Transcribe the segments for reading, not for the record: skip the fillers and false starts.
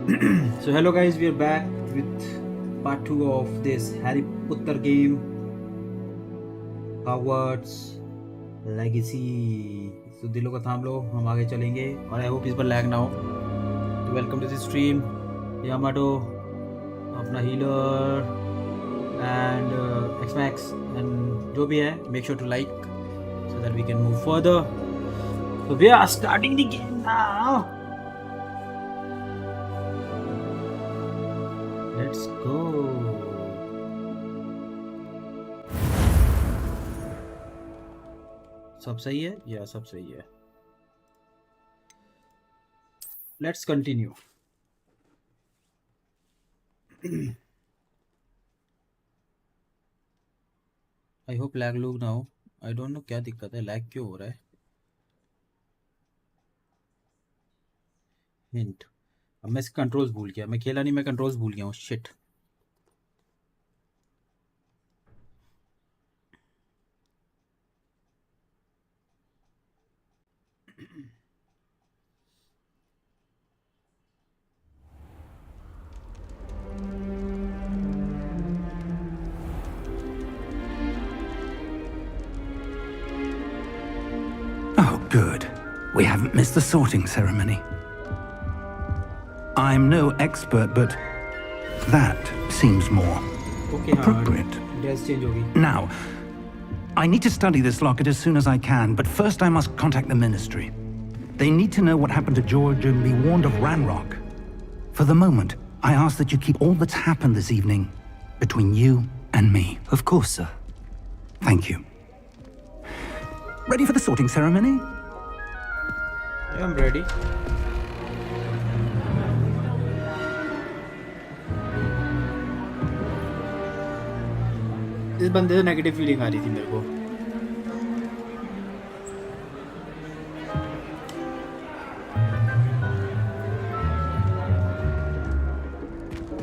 So hello guys, we are back with part 2 of this Harry Potter game, Hogwarts Legacy. So दिलों का थाम लो, हम आगे चलेंगे और आई होप इस पर लैग ना हो. तो welcome to the stream. Yamato अपना हीलर एंड एक्समैक्स एंड जो भी है, make sure to like so that we can move further. So we are starting the game now. Let's go. सब सही है या सब सही है. Let's continue. I hope lag look now. I don't know क्या दिक्कत है, lag क्यों हो रहा है. Hint. अब मैं इसके कंट्रोल्स भूल गया. मैं खेला नहीं, मैं कंट्रोल्स भूल गया हूँ. Shit. Oh, good. We haven't missed the sorting ceremony. I'm no expert, but that seems more appropriate. Dress change होगी. Now, I need to study this locket as soon as I can, but first I must contact the Ministry. They need to know what happened to George and be warned of Ranrock. For the moment, I ask that you keep all that's happened this evening between you and me. Of course, sir. Thank you. Ready for the sorting ceremony? Yeah, I'm ready. इस बंदे से negative feeling आ रही थी मेरे को.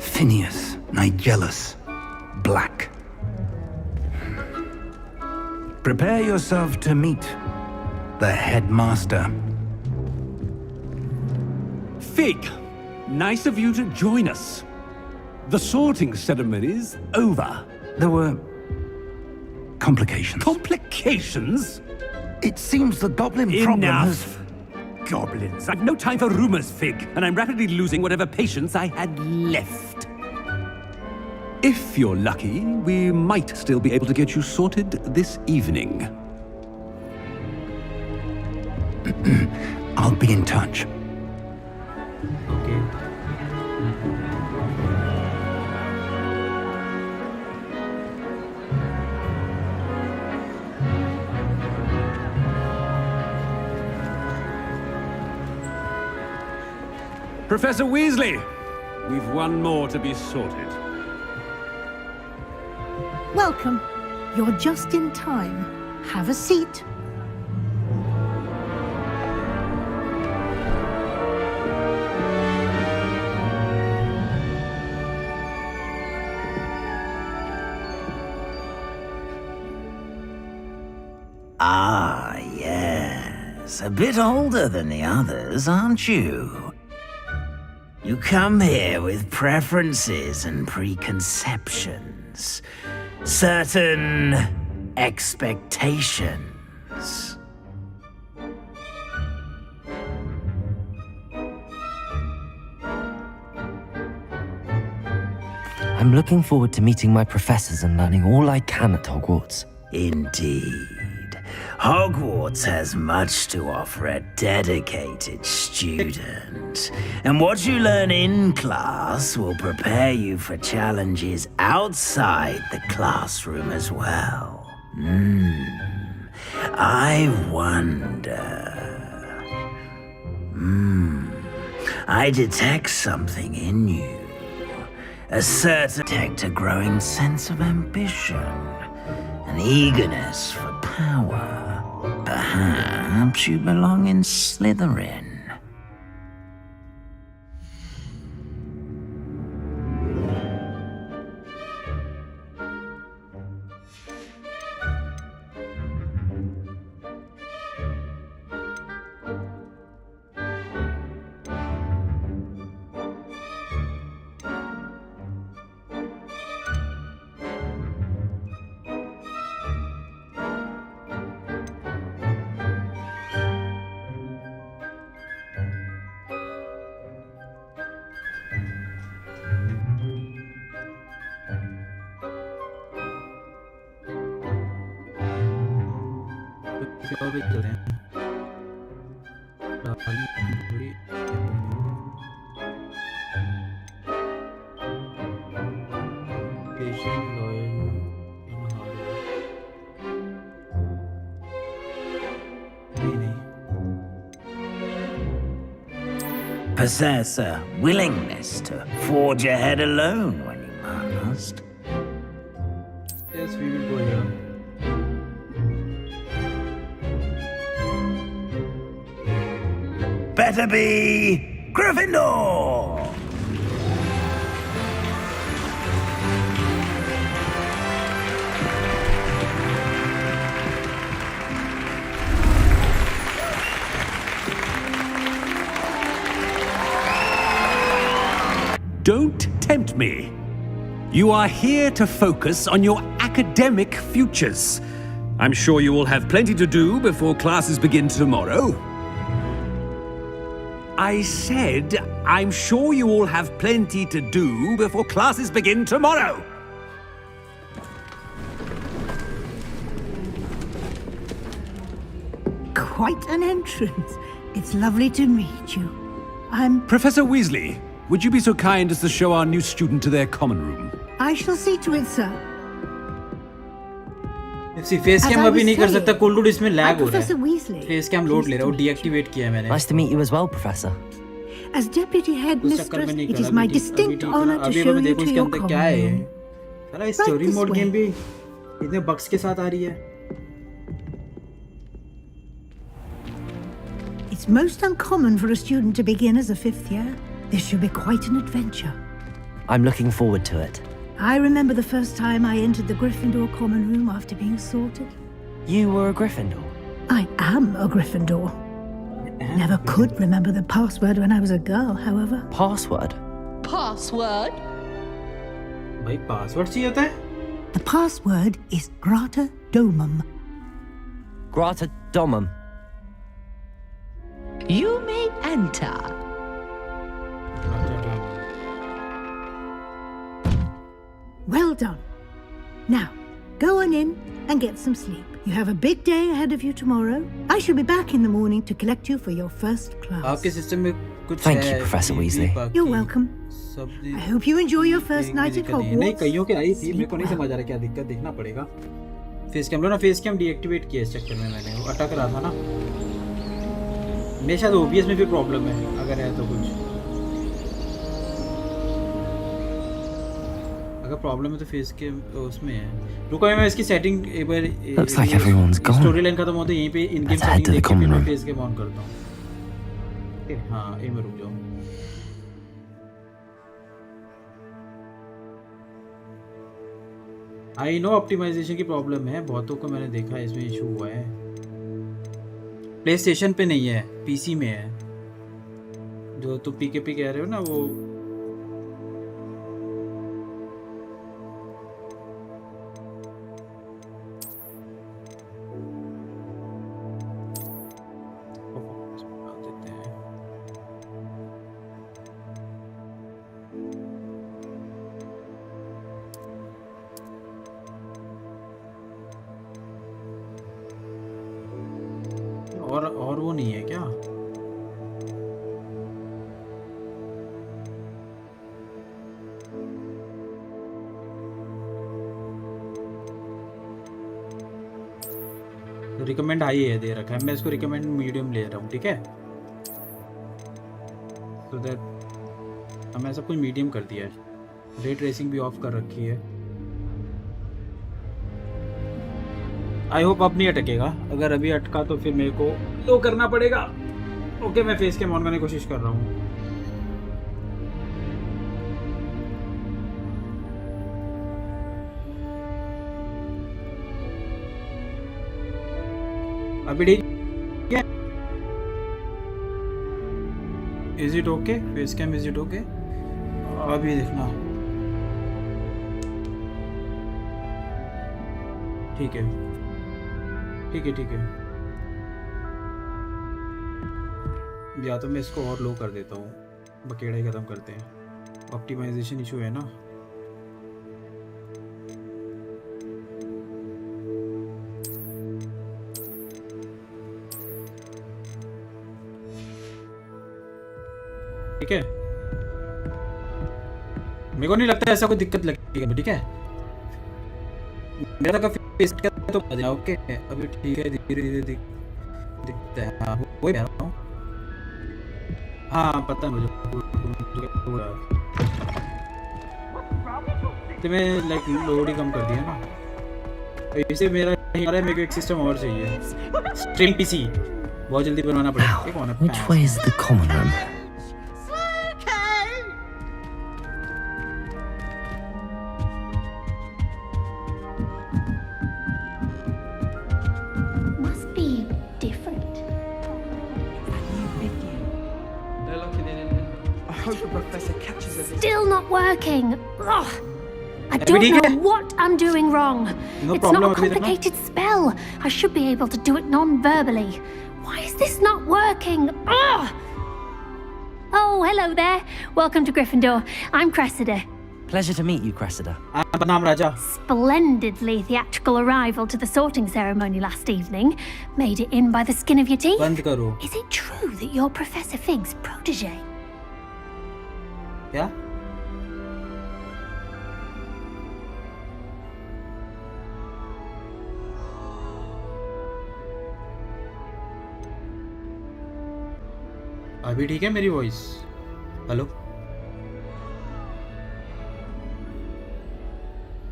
Phineas, Nigellus, Black. Prepare yourself to meet the headmaster. Fig, nice of you to join us. The sorting ceremony's over. There were complications. Complications? It seems the goblin problem has... Enough! Goblins. I've no time for rumors, Fig, and I'm rapidly losing whatever patience I had left. If you're lucky, we might still be able to get you sorted this evening. I'll be in touch. Okay. Professor Weasley, we've one more to be sorted. Welcome. You're just in time. Have a seat. Ah, yes. A bit older than the others, aren't you? You come here with preferences and preconceptions. Certain expectations. I'm looking forward to meeting my professors and learning all I can at Hogwarts. Indeed. Hogwarts has much to offer a dedicated student. And what you learn in class will prepare you for challenges outside the classroom as well. I wonder... I detect something in you. A certain detect a growing sense of ambition. An eagerness for power. Perhaps you belong in Slytherin. Floor पे चलते हैं। Patient, loyal, and hard. नहीं Possess a willingness to forge ahead alone when you must. Yes, we will go here. Better be Gryffindor! Don't tempt me. You are here to focus on your academic futures. I'm sure you will have plenty to do before classes begin tomorrow. I said, I'm sure you all have plenty to do before classes begin tomorrow. Quite an entrance. It's lovely to meet you. I'm... Professor Weasley, would you be so kind as to show our new student to their common room? I shall see to it, sir. इसी face cam अभी नहीं कर सकता cold dude इसमें lag हो रहा Professor है Weasley. Face cam load ले रहा हूँ डीएक्टिवेट किया है मैंने Nice to meet you as well, Professor. As deputy उस चक्कर headmistress, में नहीं it करा is my अभी distinct ठीक honor to अभी show मैं you देखो to इसके your अंदर common क्या है room. साला Right story this mode way. Game भी इतने बग्स के साथ आ रही है It's most uncommon for a student to begin as a fifth year. This should be quite an adventure. I'm looking forward to it. I remember the first time I entered the Gryffindor common room after being sorted. You were a Gryffindor. I am a Gryffindor. Never could remember the password when I was a girl, however. Password? Password? भाई password चाहिए होता है The password is Grata Domum. Grata Domum. You may enter. Well done. Now, go on in and get some sleep. You have a big day ahead of you tomorrow. I shall be back in the morning to collect you for your first class. आपके system में कुछ Thank है you, Professor कि Weasley. बाकी You're welcome. सब I hope you enjoy your first night at नहीं Hogwarts. कईयों के आई थी मेरे Sleep को नहीं well. समझ आ रहा क्या दिक्कत देखना पड़ेगा फेस कैम लो ना फेस कैम डीएक्टिवेट किया इस चक्कर में मैंने वो अटक रहा था ना मेरे शायद ओबीएस में भी प्रॉब्लम है अगर है तो कुछ अगर प्रॉब्लम है तो फेस के उसमें है रुको मैं इसकी सेटिंग एक बार Looks like everyone's gone. Story line खत्म होते यहीं पे इन game Let's head setting to the देख के common फिर मैं room. फेस गेम ऑन करता हूं ओके हां यहीं में रुक जाओ आई नो ऑप्टिमाइजेशन की प्रॉब्लम है बहुतों को मैंने देखा है इसमें इशू हुआ है प्ले स्टेशन पे नहीं है पीसी में है जो तुम पीकेपी कह रहे हो ना वो देते हैं और वो नहीं है क्या रिकमेंड हाई है दे रखा है मैं इसको रिकमेंड मीडियम ले रहा हूँ ठीक है सो दैट हमने सब कुछ मीडियम कर दिया है रे ट्रेसिंग भी ऑफ कर रखी है आई होप अब नहीं अटकेगा अगर अभी अटका तो फिर मेरे को लो करना पड़ेगा ओके मैं फेस कैम ऑन करने की कोशिश कर रहा हूँ अभी ठीक है is it okay face cam is it okay अभी देखना ठीक है ठीक है या तो मैं इसको और लो कर देता हूँ बकेड़ा ही ख़त्म करते हैं ऑप्टिमाइजेशन इशू है ना ठीक है, मेरे को नहीं लगता ऐसा कोई दिक्कत लगेगी, ठीक है। मेरा तो फेस का तो ओके, अभी ठीक है, धीरे धीरे दिखता है। हाँ वही कह रहा हूँ, हाँ पता मुझे तुम्हें लाइक लोड ही कम कर दिया ना, तो इसे मेरे को एक सिस्टम और चाहिए, स्ट्रीम पीसी बहुत जल्दी बनवाना पड़ेगा। Which way is the common room? Must be different. I hope the professor catches us. Still not working. Ugh. I don't know what I'm doing wrong. It's not a complicated spell. I should be able to do it non-verbally. Why is this not working? Ugh. Oh, hello there. Welcome to Gryffindor. I'm Cressida. Pleasure to meet you, Cressida. Splendidly theatrical arrival to the sorting ceremony last evening. Made it in by the skin of your teeth. Is it true that you're Professor Fig's protege? Yeah? अभी ठीक है मेरी voice? Hello,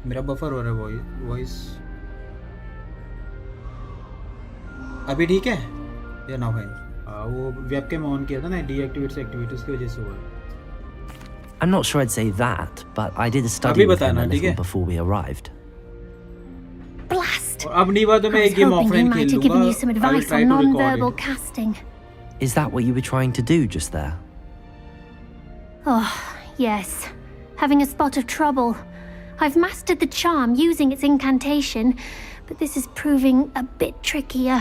मेरा buffer हो रहा है voice, अभी ठीक है या ना भाई? वो वेबकैम ऑन किया था ना, डीएक्टिवेट से एक्टिवेट, उसकी वजह से हुआ। I'm not sure I'd say that, but I did study with him a little before we arrived. Blast! अब नहीं बात तो मैं एक गेम ऑफलाइन खेल लूंगा। Given you some advice on non-verbal casting. Is that what you were trying to do just there? Oh, yes. Having a spot of trouble. I've mastered the charm using its incantation, but this is proving a bit trickier.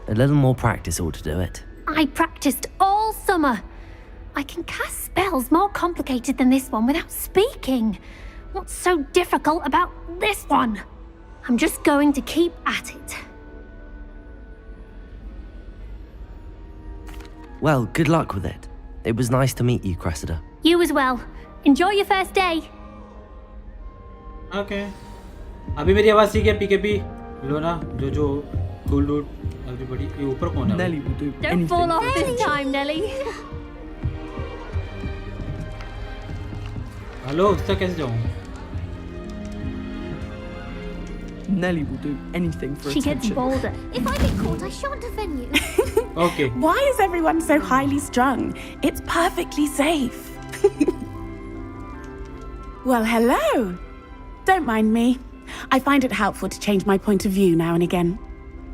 A little more practice ought to do it. I practiced all summer. I can cast spells more complicated than this one without speaking. What's so difficult about this one? I'm just going to keep at it. Well, good luck with it. It was nice to meet you, Cressida. You as well. Enjoy your first day. Okay. अभी मेरी आवाज ठीक है? पीकेपी लो ना, जो cool dude, everybody. ये ऊपर कौन है? Nelly will do Don't anything. fall off this time, Nelly. Hello, उससे कैसे जाऊँ? Nelly will do anything for She gets attention. bolder. If I get caught, I shan't offend you. Okay. Why is everyone so highly strung? It's perfectly safe. Well, hello. Don't mind me. I find it helpful to change my point of view now and again.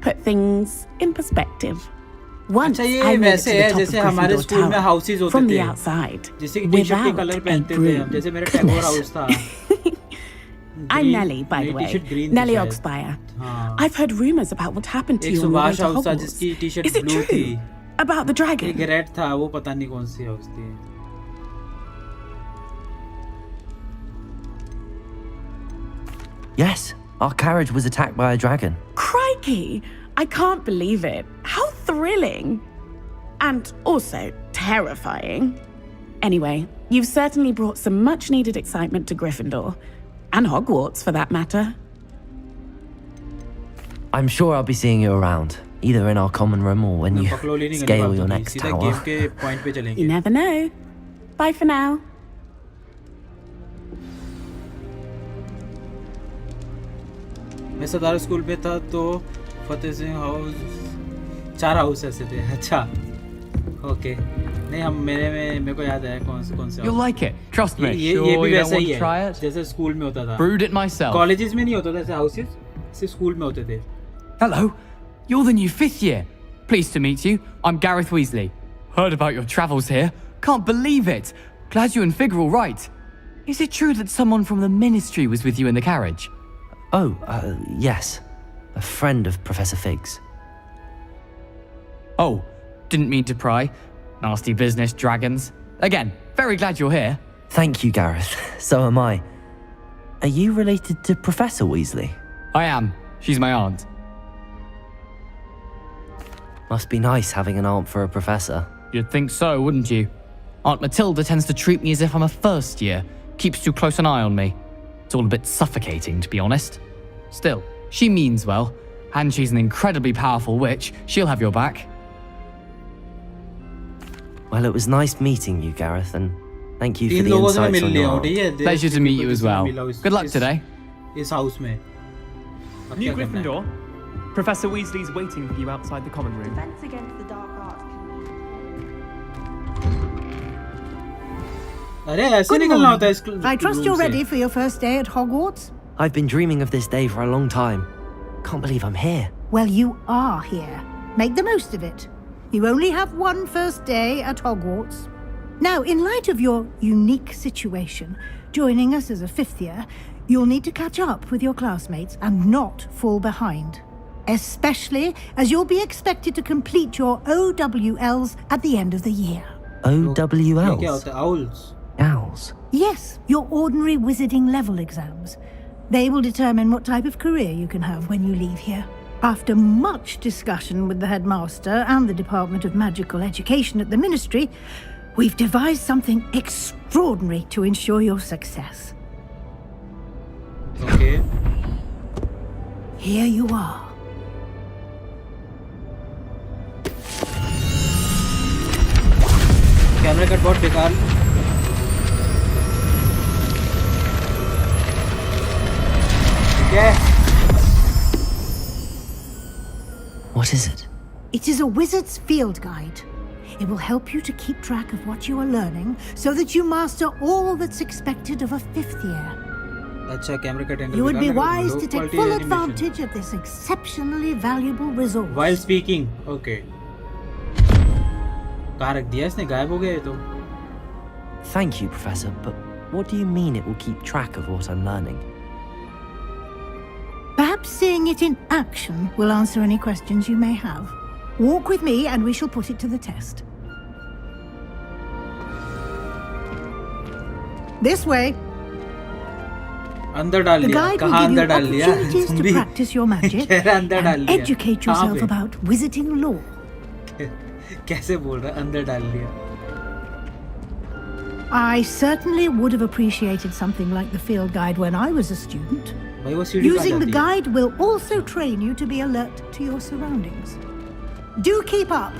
Put things in perspective. Once अच्छा, ये I made it वैसे to the है top जैसे of हमारे Gryffindor school में Tower houses होते from थे, the outside, जैसे कि टी-शर्ट के without कलर a पहनते थे हम, broom. जैसे मेरा टैगोर हाउस था। I'm Nelly, by the way. T-shirt green Nelly थी शायद। Oxfire. हाँ। I've heard rumors about what happened to एक you on your way Subhash to house था Hogwarts. जिसकी टी-शर्ट Is it ब्लू थी। true? About the dragon? एक red था, वो पता नहीं कौन सी हाउस थी। Yes, our carriage was attacked by a dragon. Crikey! I can't believe it. How thrilling! And also terrifying. Anyway, you've certainly brought some much needed excitement to Gryffindor. And Hogwarts, for that matter. I'm sure I'll be seeing you around, either in our common room or when you scale your next सीधा game tower. के point पे चलेंगे। You never know. Bye for now. मैं सदार school पे था तो Fateh Singh house 4 house ऐसे थे। अच्छा, ओके। नहीं, हम मेरे को याद है कौन से You'll like it. Trust me. ये Sure भी you don't वैसा want ही to try है it? जैसे स्कूल में होता था। Brewed it myself. कॉलेजेस में नहीं होता था ऐसे हाउसेस, सिर्फ स्कूल में होते थे। Hello. You're the new 5th year. Pleased to meet you. I'm Gareth Weasley. Heard about your travels here. Can't believe it. Glad you and Fig are all right. Is it true that someone from the Ministry was with you in the carriage? Oh, yes. A friend of Professor Fig's. Oh, didn't mean to pry. Nasty business, dragons. Again, very glad you're here. Thank you, Gareth. So am I. Are you related to Professor Weasley? I am. She's my aunt. Must be nice having an aunt for a professor. You'd think so, wouldn't you? Aunt Matilda tends to treat me as if I'm a first year, keeps too close an eye on me. It's all a bit suffocating, to be honest. Still, she means well, and she's an incredibly powerful witch. She'll have your back. Well, it was nice meeting you, Gareth, and thank you for the insights on your aunt. Pleasure to meet you as well. Good luck today. इस house में. New Gryffindor. Professor Weasley's waiting for you outside the common room. Defense against the dark arts. अरे ऐसे निकलना होता है school. I trust you're ready for your first day at Hogwarts. I've been dreaming of this day for a long time. Can't believe I'm here. Well, you are here. Make the most of it. You only have one first day at Hogwarts. Now, in light of your unique situation, joining us as a fifth year, you'll need to catch up with your classmates and not fall behind. Especially as you'll be expected to complete your OWLs at the end of the year. OWLs? क्या होता है? Owls. Owls? Yes, your ordinary wizarding level exams. They will determine what type of career you can have when you leave here. After much discussion with the headmaster and the Department of Magical Education at the Ministry, we've devised something extraordinary to ensure your success. Okay. Here you are. Camera cut बहुत बेकार. Yeah. What is it? It is a wizard's field guide. It will help you to keep track of what you are learning so that you master all that's expected of a fifth year. अच्छा camera cut angle. You would be wise to take full advantage of this exceptionally valuable resource. While speaking, okay. कहाँ रख दिया इसने? गायब हो गया ये तो. Thank you, Professor, but what do you mean it will keep track of what I'm learning? Perhaps seeing it in action will answer any questions you may have. Walk with me and we shall put it to the test. This way. अंदर डाल The दिया. guide will कहाँ give you अंदर डाल दिया? opportunities to practice your magic कह रहा अंदर डाल and दिया. educate कहाँ yourself पे? about wizarding lore. कैसे बोल रहा? अंदर डाल दिया. I certainly would have appreciated something like the field guide when I was a student. भाई वो सीढ़ी कहाँ Using the जाती है? guide will also train you to be alert to your surroundings. Do keep up.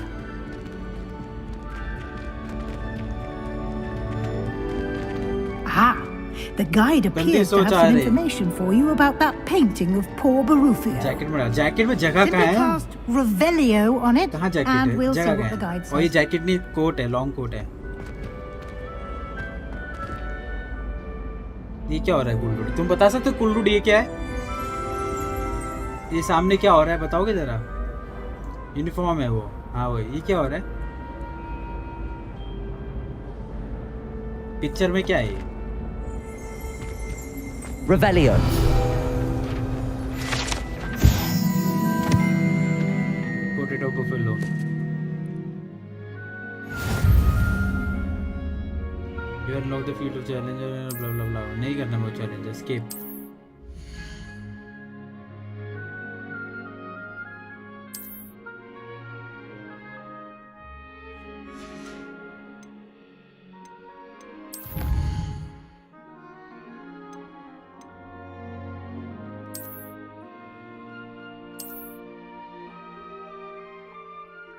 Ah, the guide appears to have some information for you about that painting of poor Barufio. Jacket में डाल. Jacket में जगह कहाँ Simply है? cast Revelio on it कहाँ jacket and है? we'll see जगह what कहाँ the guide है? और ये says. जैकेट नहीं, कोट है, लॉन्ग कोट है. ये क्या हो रहा है कुलरूड? तुम बता सकते हो कुलरूड ये क्या है? ये सामने क्या हो रहा है बताओगे जरा? यूनिफॉर्म है वो. हाँ वो ये क्या हो रहा है? पिक्चर में क्या है ये? Revelio. Potato buffalo. You unlock the field of challenger and blah blah blah. नहीं करना वो challenge. Escape.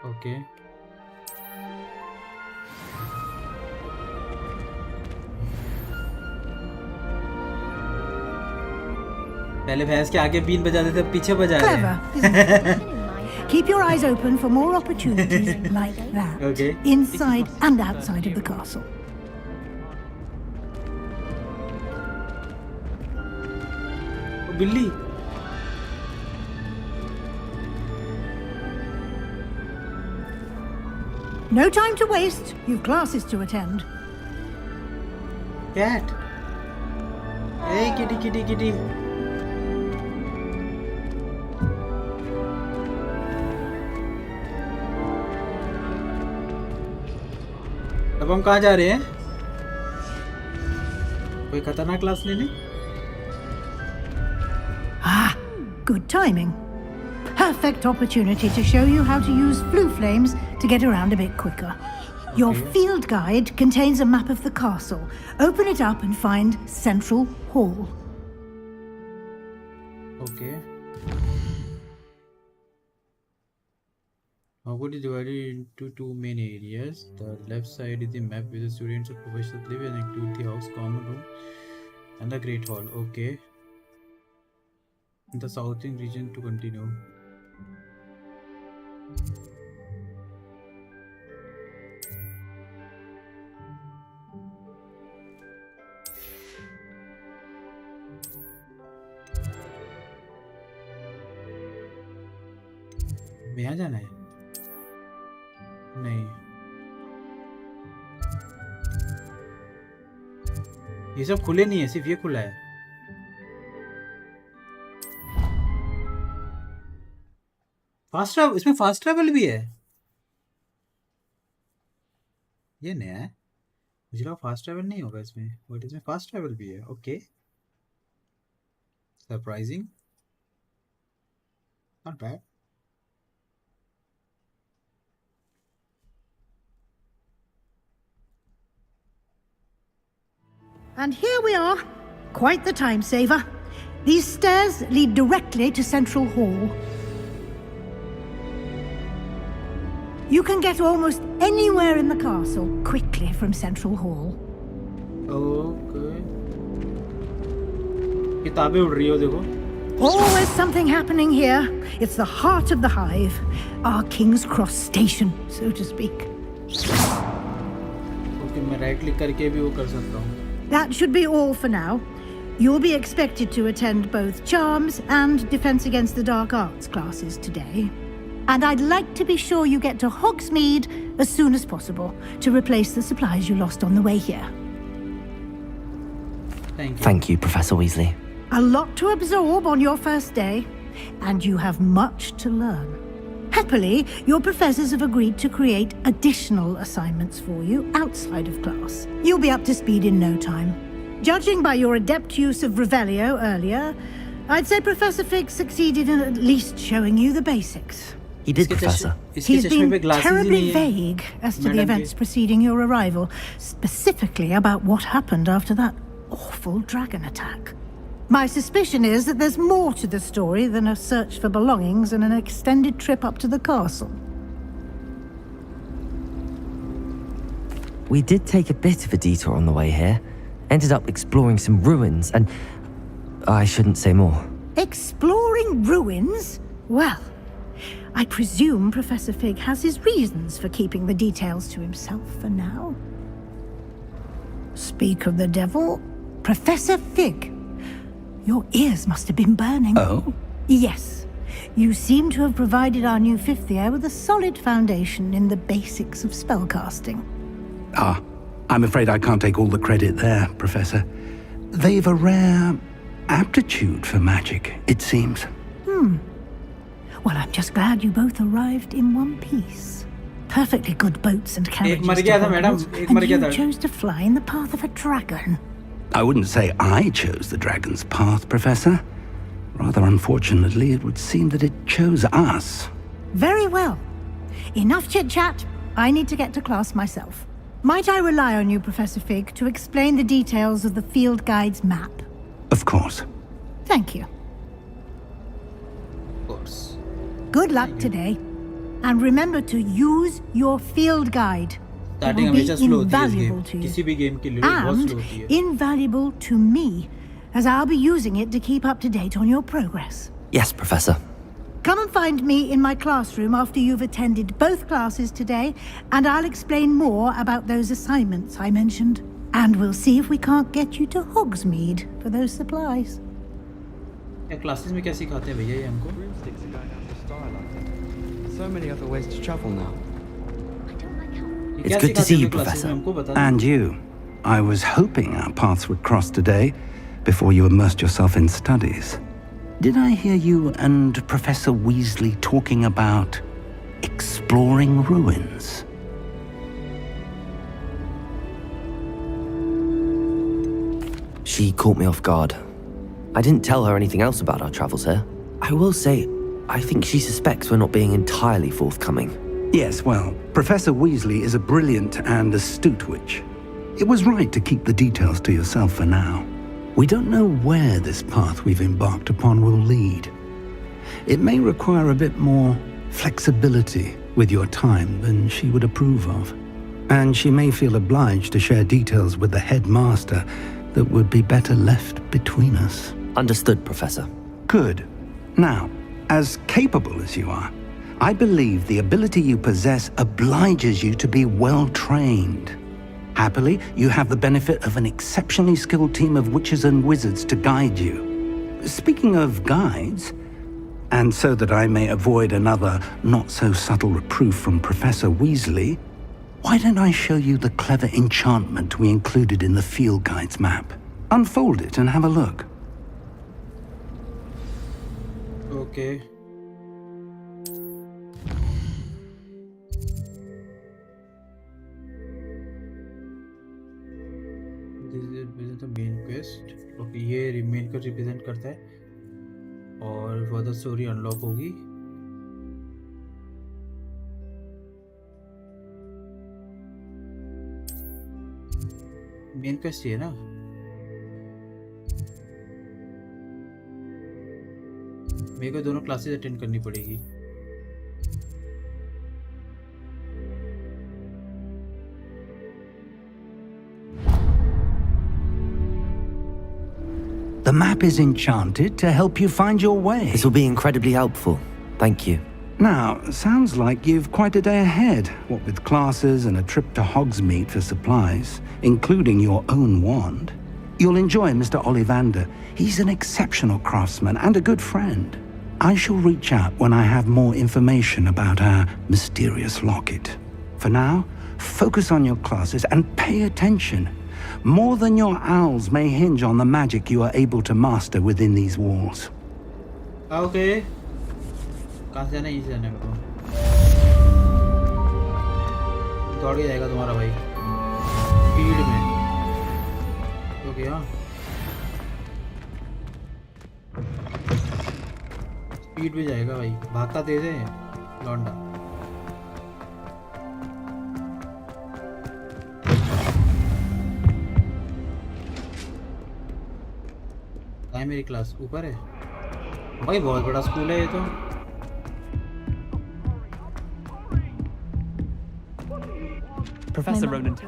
Okay. पहले भैंस के आगे बीन बजा देते, पीछे बजा रहे Clever, हैं. isn't it? Keep your eyes open for more opportunities like that, Okay. inside and outside of the castle. ओ, बिल्ली. No time to waste. You've classes to attend. Cat. Hey kitty kitty kitty. अब हम कहाँ जा रहे हैं? कोई खतरनाक class लेने? Ah, Good timing. Perfect opportunity to show you how to use flue flames to get around a bit quicker. Your field guide contains a map of the castle. Open it up and find Central Hall. Okay. Hogwarts is divided into two main areas. The left side is the map where the students and professors live and include the house, common room, and the Great Hall. Okay. The southern region to continue. यहाँ जाना है? नहीं, ये सब खुले नहीं है, सिर्फ ये खुला है। फास्ट ट्रैवल, इसमें फास्ट ट्रैवल भी है। ये नया है, मुझे लगा फास्ट ट्रैवल नहीं होगा इसमें, बट इसमें फास्ट ट्रैवल भी है। Okay, surprising, not bad. And here we are. Quite the time saver. These stairs lead directly to Central Hall. You can get almost anywhere in the castle quickly from Central Hall. Okay. किताबें उड़ रही हो देखो. Always something happening here. It's the heart of the hive. Our King's Cross station, so to speak. Okay, मैं right click करके भी वो कर सकता हूँ. That should be all for now. You'll be expected to attend both Charms and Defense Against the Dark Arts classes today. And I'd like to be sure you get to Hogsmeade as soon as possible to replace the supplies you lost on the way here. Thank you. Thank you, Professor Weasley. A lot to absorb on your first day, and you have much to learn. Happily, your professors have agreed to create additional assignments for you outside of class. You'll be up to speed in no time. Judging by your adept use of Revelio earlier, I'd say Professor Fig succeeded in at least showing you the basics. He did, Professor. He's been terribly vague as to the events preceding your arrival, specifically about what happened after that awful dragon attack. My suspicion is that there's more to the story than a search for belongings and an extended trip up to the castle. We did take a bit of a detour on the way here. Ended up exploring some ruins and... I shouldn't say more. Exploring ruins? Well, I presume Professor Fig has his reasons for keeping the details to himself for now. Speak of the devil, Professor Fig. Your ears must have been burning. Oh? Yes. You seem to have provided our new fifth year with a solid foundation in the basics of spellcasting. Ah, I'm afraid I can't take all the credit there, Professor. They've a rare aptitude for magic, it seems. Well, I'm just glad you both arrived in one piece. Perfectly good boats and carriages to Hogwarts, and you chose to fly in the path of a dragon. I wouldn't say I chose the dragon's path, Professor. Rather unfortunately, it would seem that it chose us. Very well. Enough chit-chat. I need to get to class myself. Might I rely on you, Professor Fig, to explain the details of the field guide's map? Of course. Thank you. Of course. Good luck today. And remember to use your field guide. Starting हमेशा slow होती है इस game. किसी भी game के लिए बहुत slow होती है. Invaluable to me, as I'll be using it to keep up to date on your progress. Yes, Professor. Come and find me in my classroom after you've attended both classes today, and I'll explain more about those assignments I mentioned. And we'll see if we can't get you to Hogsmeade for those supplies. Classes में क्या सिखाते हैं भैया ये हमको? Broomsticks are going out of style, I think. So many other ways to travel now. It's good to see you, Professor. And you. I was hoping our paths would cross today, before you immersed yourself in studies. Did I hear you and Professor Weasley talking about exploring ruins? She caught me off guard. I didn't tell her anything else about our travels here. I will say, I think she suspects we're not being entirely forthcoming. Yes, well, Professor Weasley is a brilliant and astute witch. It was right to keep the details to yourself for now. We don't know where this path we've embarked upon will lead. It may require a bit more flexibility with your time than she would approve of. And she may feel obliged to share details with the headmaster that would be better left between us. Understood, Professor. Good. Now, as capable as you are, I believe the ability you possess obliges you to be well trained. Happily, you have the benefit of an exceptionally skilled team of witches and wizards to guide you. Speaking of guides, and so that I may avoid another not-so-subtle reproof from Professor Weasley, why don't I show you the clever enchantment we included in the field guide's map? Unfold it and have a look. Okay. This is the main quest. Okay, ये main को represent करता है और further story unlock होगी. Main quest है ना. मेरे को दोनों क्लासेस अटेंड करनी पड़ेगी. The map is enchanted to help you find your way. This will be incredibly helpful. Thank you. Now, sounds like you've quite a day ahead, what with classes and a trip to Hogsmeade for supplies, including your own wand. You'll enjoy Mr. Ollivander. He's an exceptional craftsman and a good friend. I shall reach out when I have more information about our mysterious locket. For now, focus on your classes and pay attention. More than your owls may hinge on the magic you are able to master within these walls. Okay. कहाँ से जाना है? जाने को दौड़ के जाएगा तुम्हारा भाई स्पीड में. ओके हाँ स्पीड में जाएगा भाई. भागता तेज है लौंडा. कहाँ है मेरी क्लास? ऊपर है भाई. बहुत बड़ा स्कूल है ये तो. Professor Ronan 10.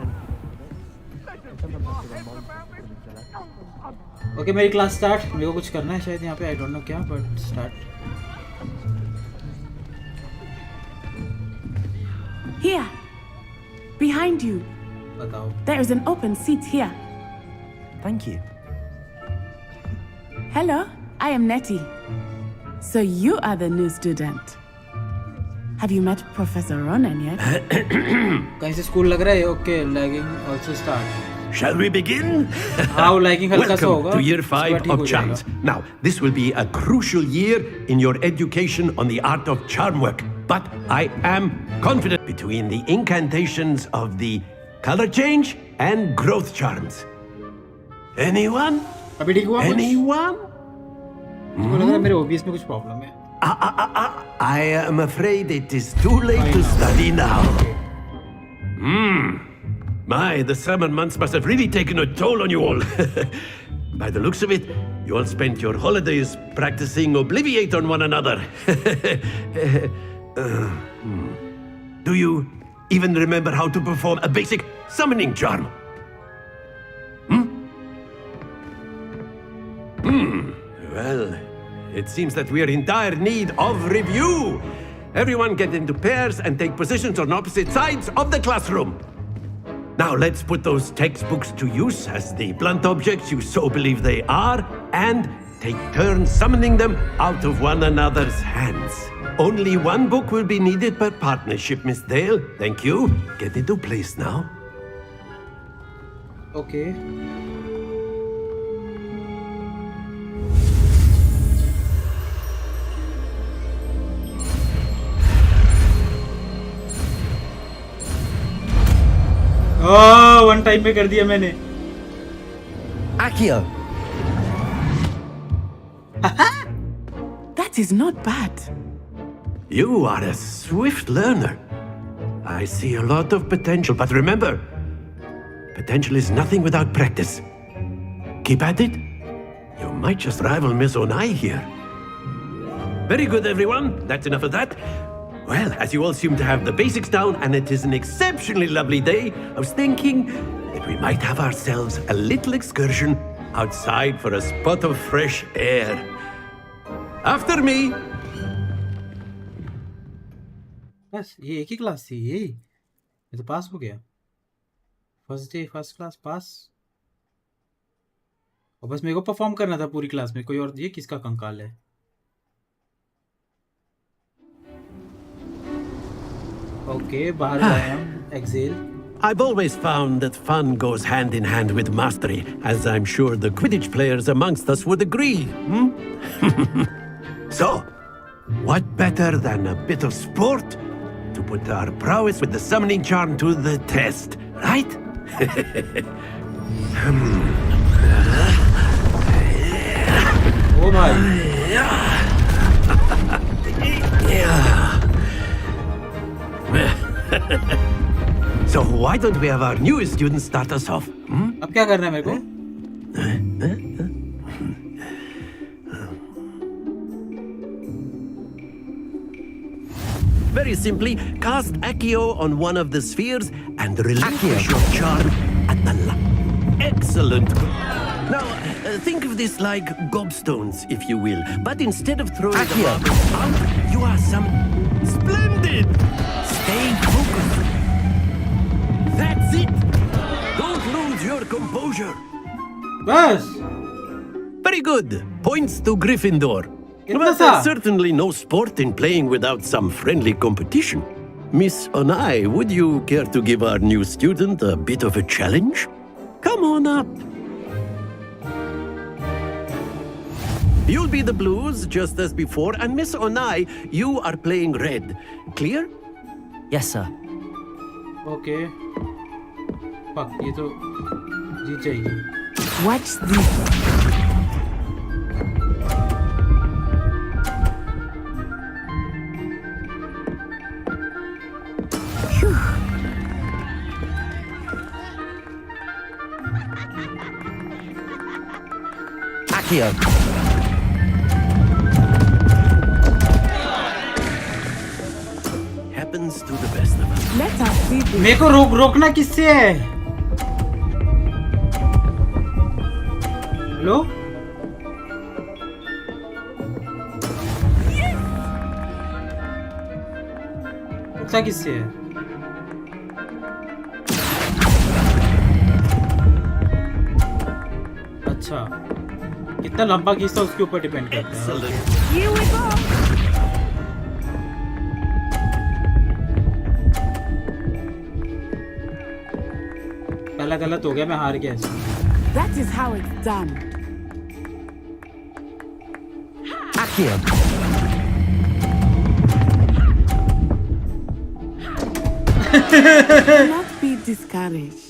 ओके मेरी क्लास स्टार्ट. मेरे को कुछ करना है शायद यहाँ पे. आई डोंट नो क्या but start. Here, behind you. बताओ. There is an open seat here. Thank you. Hello, I am Nettie. So you are the new student. Have you met Professor Ronan yet? कहीं से school लग रहा है. Okay lagging also start. Shall we begin? हाँ lagging हल्का सा होगा. Welcome to year 5 of charms. Now, this will be a crucial year in your education on the art of charm work. But I am confident between the incantations of the color change and growth charms. Anyone? अभी ठीक हुआ? Anyone? मुझे लग रहा है मेरे OBS में कुछ प्रॉब्लम है. I am afraid it is too late to study now. My, the summer months must have really taken a toll on you all. By the looks of it, you all spent your holidays practicing Obliviate on one another. Do you even remember how to perform a basic summoning charm? Well, it seems that we are in dire need of review. Everyone get into pairs and take positions on opposite sides of the classroom. Now let's put those textbooks to use as the blunt objects you so believe they are, and take turns summoning them out of one another's hands. Only one book will be needed per partnership, Miss Dale. Thank you. Get into place now. Okay. One time में कर दिया मैंने. Accio! That That is not bad. You are a swift learner. I see a lot of potential, but remember, potential is nothing without practice. Keep at it. You might just rival Miss Onai here. Very good, everyone. That's enough of that. Well, as you all seem to have the basics down, and it is an exceptionally lovely day, I was thinking that we might have ourselves a little excursion outside for a spot of fresh air. After me. बस ये एक ही class थी ये तो पास हो गया first day first class pass और बस मेरे को परफॉर्म करना था पूरी क्लास में कोई और ये किसका कंकाल है ओके बाहर आया हम Excel I've always found that fun goes hand in hand with mastery, as I'm sure the Quidditch players amongst us would agree. So, what better than a bit of sport to put our prowess with the summoning charm to the test, right? Oh my. So why don't we have our newest student start us off? अब क्या करना है मेरे को? Very simply, cast Accio on one of the spheres and relinquish your charm at the Excellent. Now, think of this like gobstones, if you will. But instead of throwing the marbles out, you are some... Splendid! Stay focused. That's it! Don't lose your composure. Bas! Very good. Points to Gryffindor. But there's certainly no sport in playing without some friendly competition. Miss Onai, would you care to give our new student a bit of a challenge? Come on up. You'll be the blues, just as before, and Miss Onai, you are playing red. Clear? Yes, sir. Okay. Fuck, ये तो जीत जाएगी. Watch this. Accio. Happens to the best of us. Let us see this. मेरे को रोकना किससे है? Hello? रोकना किससे है? अच्छा कितना लंबा खींचता उसके ऊपर डिपेंड करता है पहला गलत हो गया मैं हार गया इसमें That is how it's done. Accio. Do not be discouraged.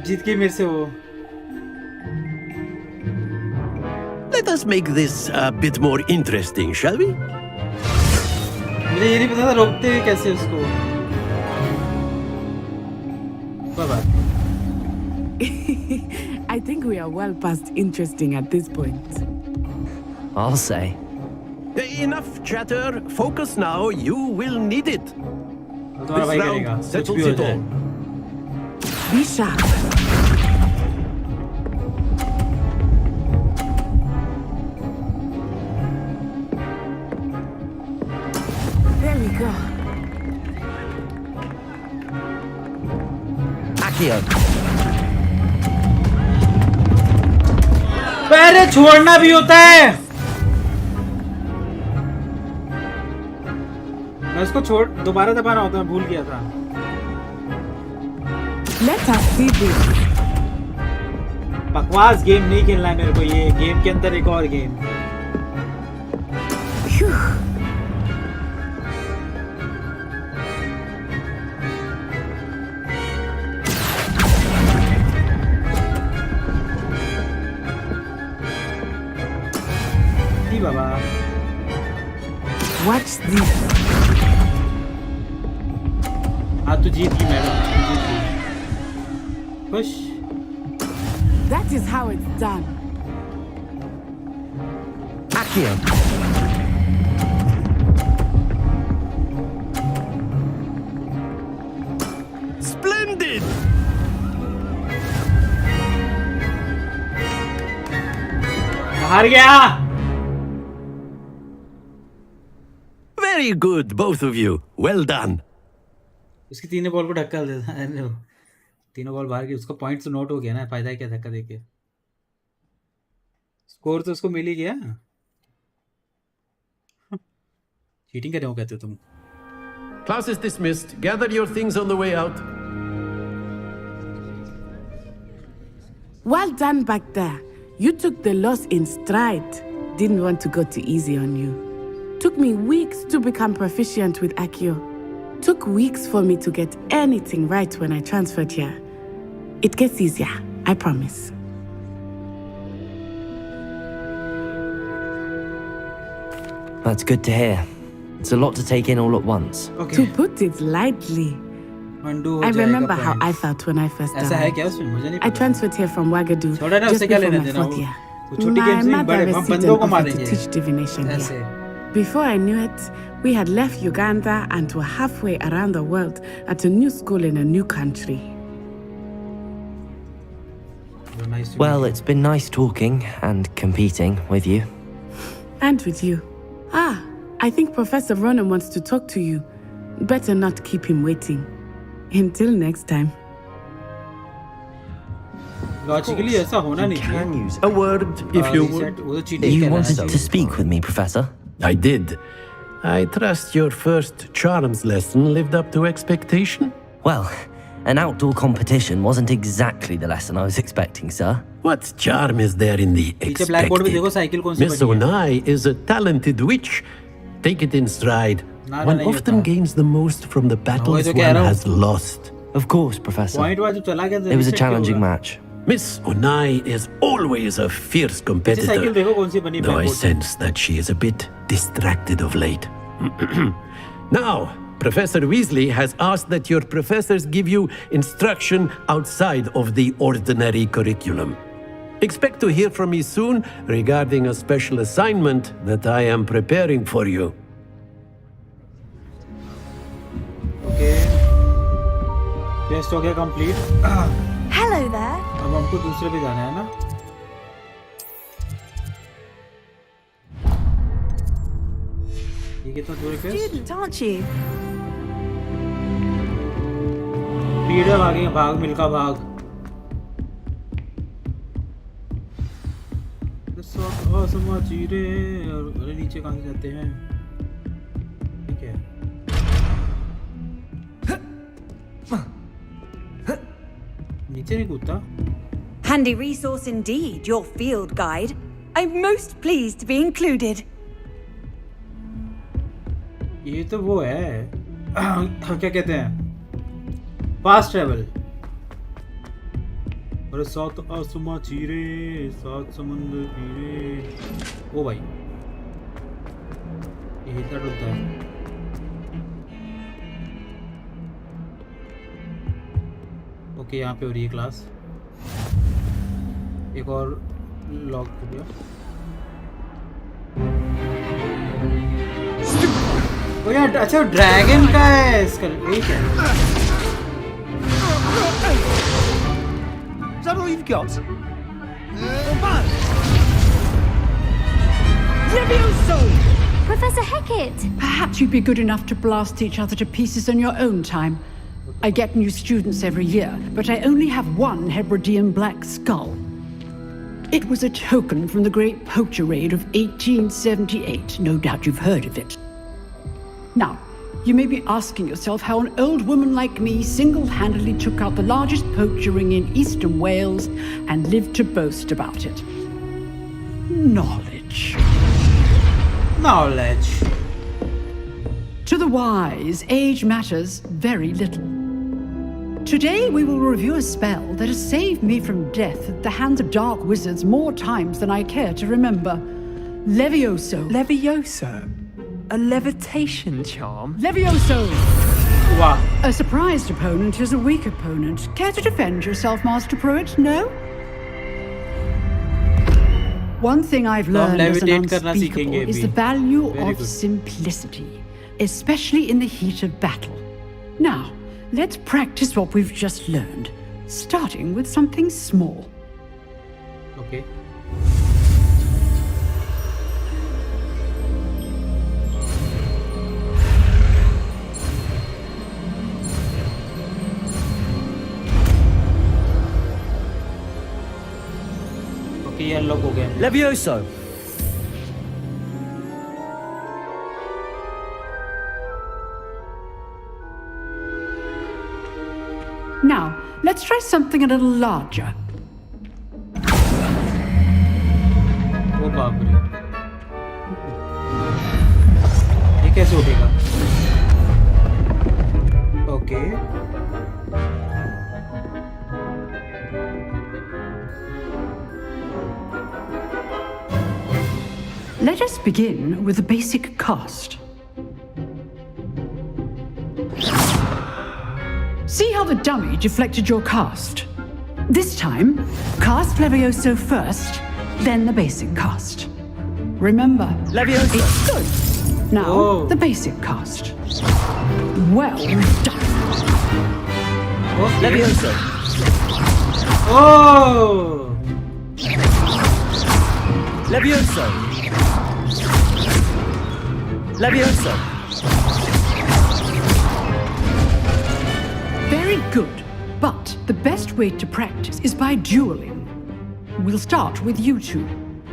जीत के मेरे से वो Let us make this a bit more interesting, shall we? मुझे ये नहीं पता था रोकते हुए कैसे उसको bye I think we are well past interesting at this point. I'll say. Enough chatter. Focus now. You will need it. तुम्हारा भाई करेगा कुछ भी हो जाए Be sharp. There we go. Accio. पहले छोड़ना भी होता है मैं उसको छोड़ दोबारा दबाना होता है भूल गया था Let us see this. बकवास गेम नहीं खेलना है मेरे को ये गेम के अंदर एक और गेम बाबा. Watch this. हाँ तू जीत गई मैडम. खुश. That is how it's done. Accio. Splendid! हार गया. Very good, both of you. Well done. उसकी तीनों बॉल को धक्का देता है. तीनों बॉल बाहर की. उसका पॉइंट तो नोट हो गया ना. फायदा क्या धक्का देके. स्कोर तो उसको मिल ही गया. चीटिंग कर रहे हो कहते हो तुम. Class is dismissed. Gather your things on the way out. Well done back there. You took the loss in stride. Didn't want to go too easy on you. Took me weeks to become proficient with Accio. Took weeks for me to get anything right when I transferred here. It gets easier, I promise. That's good to hear. It's a lot to take in all at once. Okay. To put it lightly, I remember how I felt when I first ऐसा है arrived. क्या उसमें? मुझे नहीं I पता. transferred here from Wagadu छोड़ा ना, just उससे क्या before लेना my देना? 4th year. वो छोटी My गेम्स नहीं, mother बड़े हम received बंदों an को offer to मारेंगे. teach divination ऐसे. here. Before I knew it, we had left Uganda and were halfway around the world at a new school in a new country. Nice to Well, meet you. it's been nice talking and competing with you. And with you. Ah, I think Professor Ronan wants to talk to you. Better not keep him waiting. Until next time. Logically ऐसा होना नहीं चाहिए. A word, if you would. वो तो cheating You कर रहा wanted है. to speak with me, Professor? I did. I trust your first charms lesson lived up to expectation. Well, an outdoor competition wasn't exactly the lesson I was expecting, sir. What charm is there in the पीछे blackboard पे देखो expected? Cycle कौन सी Miss बनी है. Onai is a talented witch. Take it in stride. ना, One नहीं often होता. gains the most from the battles तो कह one रहा हूँ. has lost. Of course, Professor. Point वाला जो चला गया. It was a reset challenging क्यों होगा? match. Miss Onai is always a fierce पीछे साइकिल competitor, देखो कौन सी बनी though I blackboard पे. sense that she is a bit distracted of late. Now, Professor Weasley has asked that your professors give you instruction outside of the ordinary curriculum. Expect to hear from me soon regarding a special assignment that I am preparing for you. Okay. Quest हो गया complete. Hello there. अब हमको दूसरे पे जाना है ना. ये कितना दूर है quest? Student, aren't you? Leader भागे भाग मिलका भाग. समाचीरे और अरे नीचे कहाँ से जाते हैं? ठीक है. नीचे नहीं कूदता. Handy resource indeed, your field guide. I'm most pleased to be included. ये तो वो है. क्या कहते हैं? Fast travel. अरे सात आसमां चीरे, सात समुंदर पीरे. ओ भाई. ये इतना डरता है. ओके यहाँ पे हो रही है क्लास. एक और लॉक हो गया. ओ यार अच्छा ड्रैगन का है इसका. ठीक है. Is that all you've got? Professor Hecat! Perhaps you'd be good enough to blast each other to pieces on your own time. I get new students every year, but I only have one Hebridean black skull. It was a token from the Great Poacher Raid of 1878. No doubt you've heard of it. Now, you may be asking yourself how an old woman like me single-handedly took out the largest poacher ring in eastern Wales and lived to boast about it. Knowledge. Knowledge. To the wise, age matters very little. Today we will review a spell that has saved me from death at the hands of dark wizards more times than I care to remember. Levioso. Levioso? A levitation charm? Levioso! Wow. A surprised opponent is a weak opponent. Care to defend yourself, Master Pruitt? No? One thing I've learned as an unspeakable is the value of simplicity, especially in the heat of battle. Now, let's practice what we've just learned, starting with something small. Okay. ये unlock हो गया Levioso. Now, let's try something a little larger. ओ बाप रे ये कैसे उठेगा okay Let us begin with the basic cast. See how the dummy deflected your cast? This time, cast Levioso first, then the basic cast. Remember, Levioso. It's good. Now, the basic cast. Well done. Levioso. Oh! Levioso. Levioso. Very good. But the best way to practice is by dueling. We'll start with you two.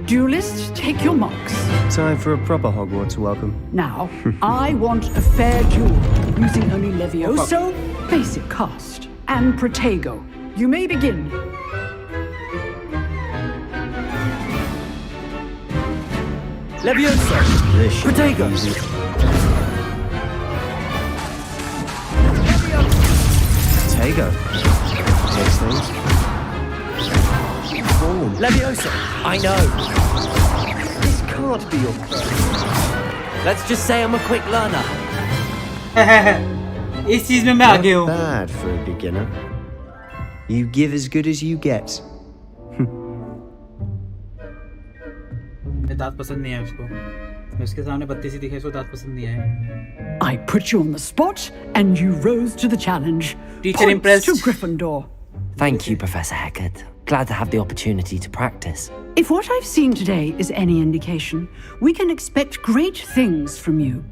Duelists, take your marks. Time for a proper Hogwarts welcome. Now, I want a fair duel, using only Levioso, basic cast, and Protego. You may begin. Levioso. Protego. Protego. Takes things. Form. Levioso. I know. This can't be your first. Let's just say I'm a quick learner. इस चीज में मैं आगे हूँ. Not bad for a beginner. You give as good as you get. दांत पसंद नहीं है उसको. मैं उसके सामने बत्ती सी दिखे, उसको दांत पसंद नहीं आए. I put you on the spot, and you rose to the challenge. Teacher Points impressed. to Gryffindor. Thank you, Professor Hecat. Glad to have the opportunity to practice. If what I've seen today is any indication, we can expect great things from you.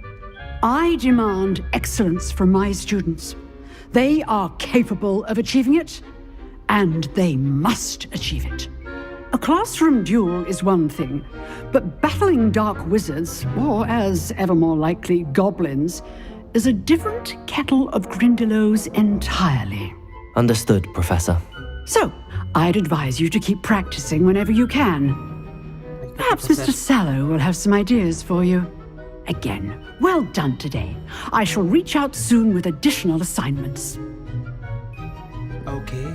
I demand excellence from my students. They are capable of achieving it, and they must achieve it. A classroom duel is one thing, but battling dark wizards, or as ever more likely, goblins, is a different kettle of Grindylows entirely. Understood, Professor. So, I'd advise you to keep practicing whenever you can. Perhaps Mr. Sallow will have some ideas for you. Again, well done today. I shall reach out soon with additional assignments. Okay.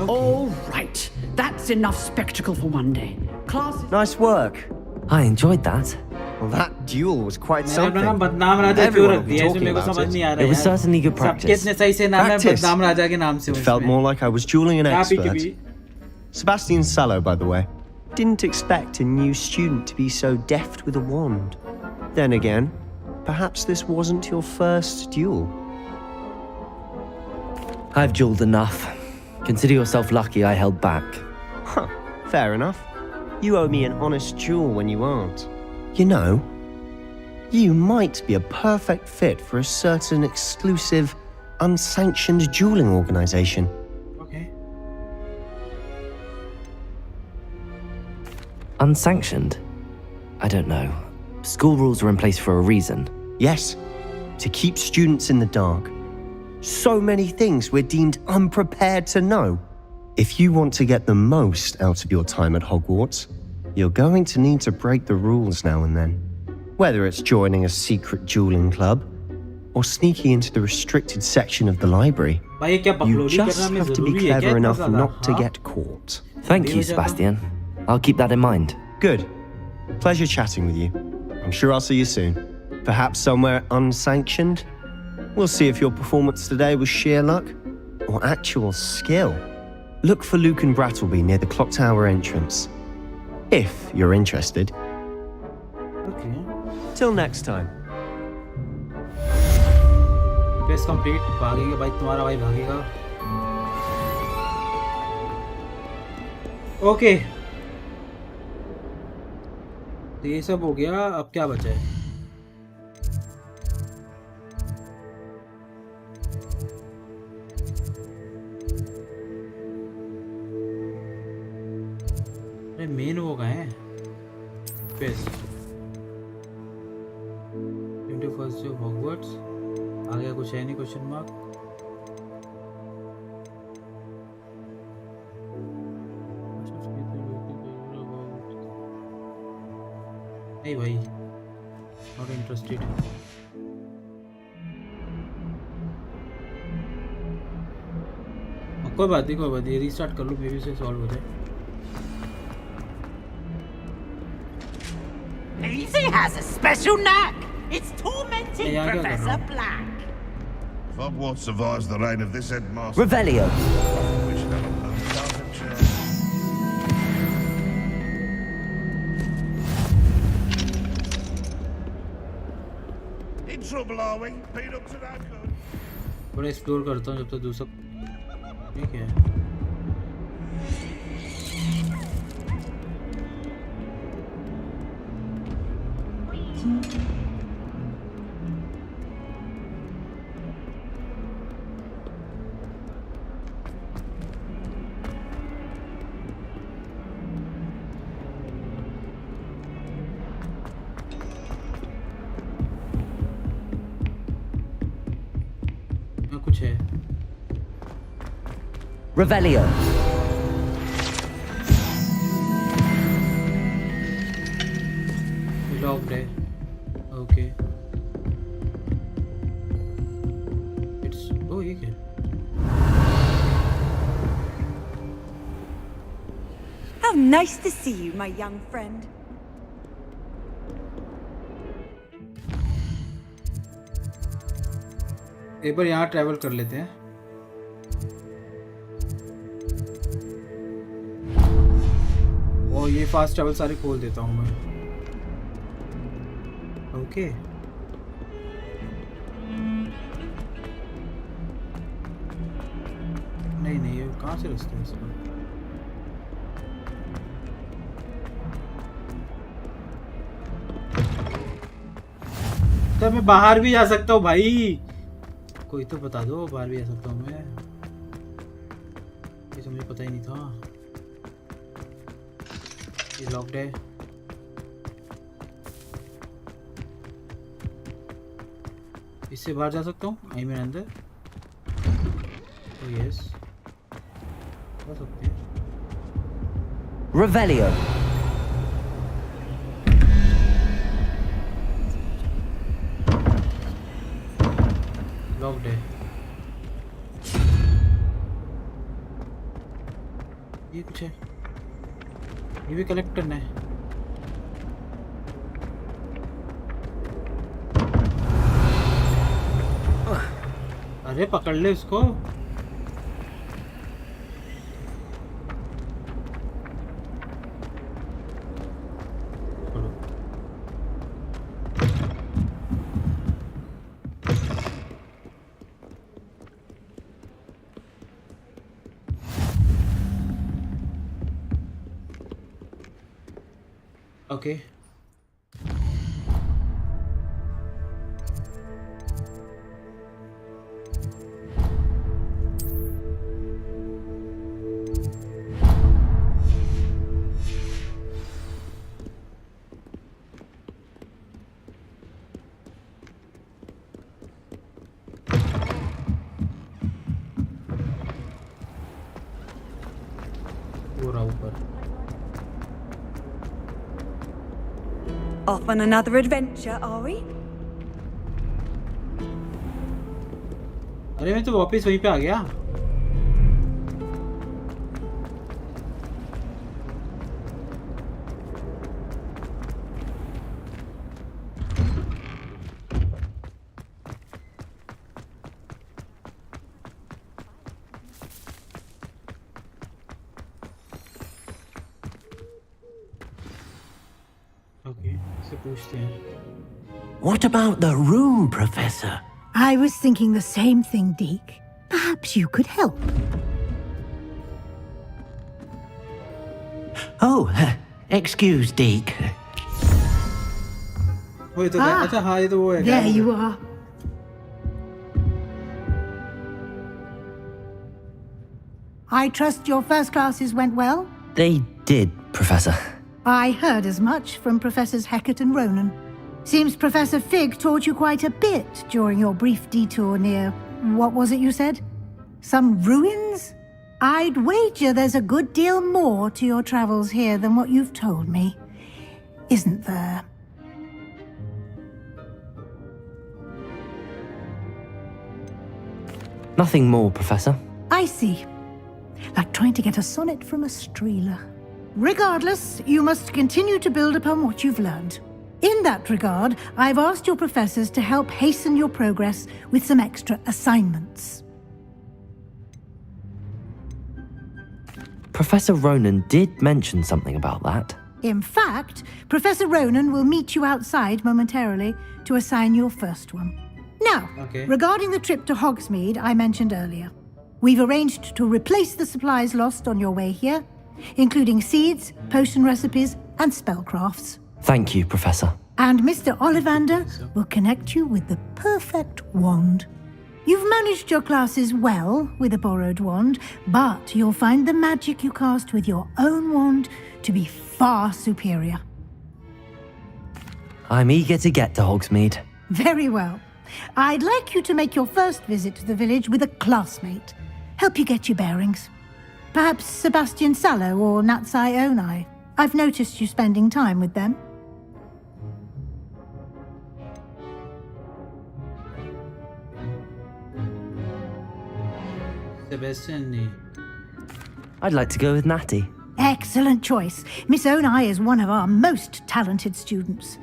All right. That's enough spectacle for one day. Class. Nice work. I enjoyed that. Well, that duel was quite something. बदनाम राजा क्यों रख दिया? इसमें मेरे को समझ नहीं आ रहा है. It was certainly good practice. सबके इतने सही से नाम है बदनाम राजा के नाम से. It felt more like I was dueling an Happy to expert. be. Sebastian Sallow, by the way. Didn't expect a new student to be so deft with a wand. Then again, perhaps this wasn't your first duel. I've dueled enough. Consider yourself lucky I held back. Huh, fair enough. You owe me an honest duel when you aren't. You know, you might be a perfect fit for a certain exclusive, unsanctioned dueling organization. Okay. Unsanctioned? I don't know. School rules are in place for a reason. Yes, to keep students in the dark. So many things we're deemed unprepared to know. If you want to get the most out of your time at Hogwarts, you're going to need to break the rules now and then. Whether it's joining a secret dueling club or sneaking into the restricted section of the library, you just have to be clever enough not to get caught. Thank you, Sebastian. I'll keep that in mind. Good. Pleasure chatting with you. I'm sure I'll see you soon. Perhaps somewhere unsanctioned? We'll see if your performance today was sheer luck or actual skill. Look for Luke and Brattleby near the clock tower entrance. If you're interested. Okay. Till next time. Quest complete. भागेगा भाई, तुम्हारा भाई भागेगा. Okay. तो ये सब हो गया. अब क्या बचा है? अरे मेन वो कहाँ है? Quest. 21st of Hogwarts. आगे कुछ है नहीं? Question mark. नहीं भाई, नॉट इंटरेस्टेड. कोई बात नहीं, रीस्टार्ट कर लो, मे बी से सॉल्व हो जाए. Easy has a special knack. It's tormenting Professor Black. If Hogwarts survives the reign of this headmaster... Revelio. We should have a bloody chance. In trouble, are we? Beat up to that good. थोड़ा explore करता हूँ जब तक दूसरा. ठीक है. कुछ है. Revelio. Locked है. Okay. It's ये क्या? How nice to see you, my young friend. एक बार यहाँ ट्रैवल कर लेते हैं. और ये फास्ट ट्रैवल सारे खोल देता हूँ मैं. ओके. नहीं ये कहाँ से रास्ता है इसका? तो मैं बाहर भी जा सकता हूँ भाई. कोई तो बता दो, बाहर भी आ सकता हूँ मैं. ये तो मुझे पता ही नहीं था. ये लॉक्ड है. इससे बाहर जा सकता हूँ? आई मीन अंदर. यस, जा सकते हैं. Revelio. लॉक्ड है. ये कुछ है. ये भी कलेक्ट करना है. अरे पकड़ ले उसको. Okay. Off on another adventure, are we? अरे मैं तो वापस वहीं पे आ गया. Okay, इससे पूछते हैं. What about the room, Professor? I was thinking the same thing, Deke. Perhaps you could help. Oh, excuse, Deke. वो ये तो अच्छा हाँ ये तो वो है. There you are. I trust your first classes went well? They did, Professor. I heard as much from Professors Hecat and Ronan. Seems Professor Fig taught you quite a bit during your brief detour near... what was it you said? Some ruins? I'd wager there's a good deal more to your travels here than what you've told me. Isn't there? Nothing more, Professor. I see. Like trying to get a sonnet from a streeler. Regardless, you must continue to build upon what you've learned. In that regard, I've asked your professors to help hasten your progress with some extra assignments. Professor Ronan did mention something about that. In fact, Professor Ronan will meet you outside momentarily to assign your first one. Now, regarding the trip to Hogsmeade I mentioned earlier, we've arranged to replace the supplies lost on your way here, including seeds, potion recipes, and spellcrafts. Thank you, Professor. And Mr. Ollivander will connect you with the perfect wand. You've managed your classes well with a borrowed wand, but you'll find the magic you cast with your own wand to be far superior. I'm eager to get to Hogsmeade. Very well. I'd like you to make your first visit to the village with a classmate. Help you get your bearings. Perhaps Sebastian Sallow or Natsai Onai. I've noticed you spending time with them. Sebastian. I'd like to go with Natty. Excellent choice. Miss Onai is one of our most talented students.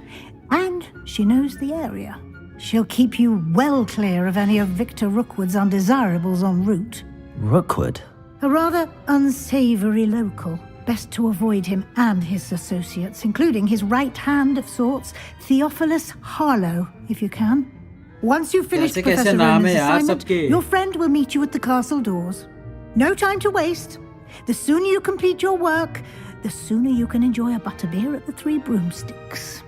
And she knows the area. She'll keep you well clear of any of Victor Rookwood's undesirables en route. Rookwood? A rather unsavory local. Best to avoid him and his associates, including his right hand of sorts, Theophilus Harlow, if you can. Once you've finished Professor Ronan's assignment, your friend will meet you at the castle doors. No time to waste. The sooner you complete your work, the sooner you can enjoy a butterbeer at the Three Broomsticks.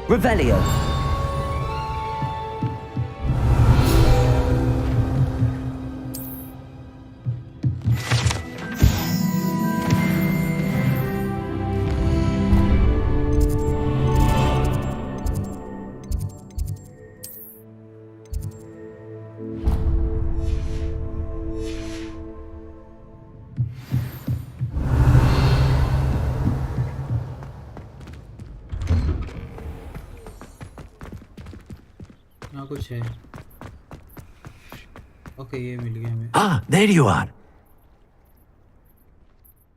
Revelio. कुछ है. Okay, ये मिल गया हमें. Ah, there you are.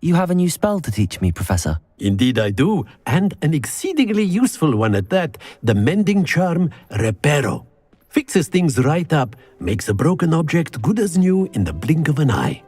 You have a new spell to teach me, Professor. Indeed I do, and an exceedingly useful one at that. The mending charm, Reparo. Fixes things right up, makes a broken object good as new in the blink of an eye.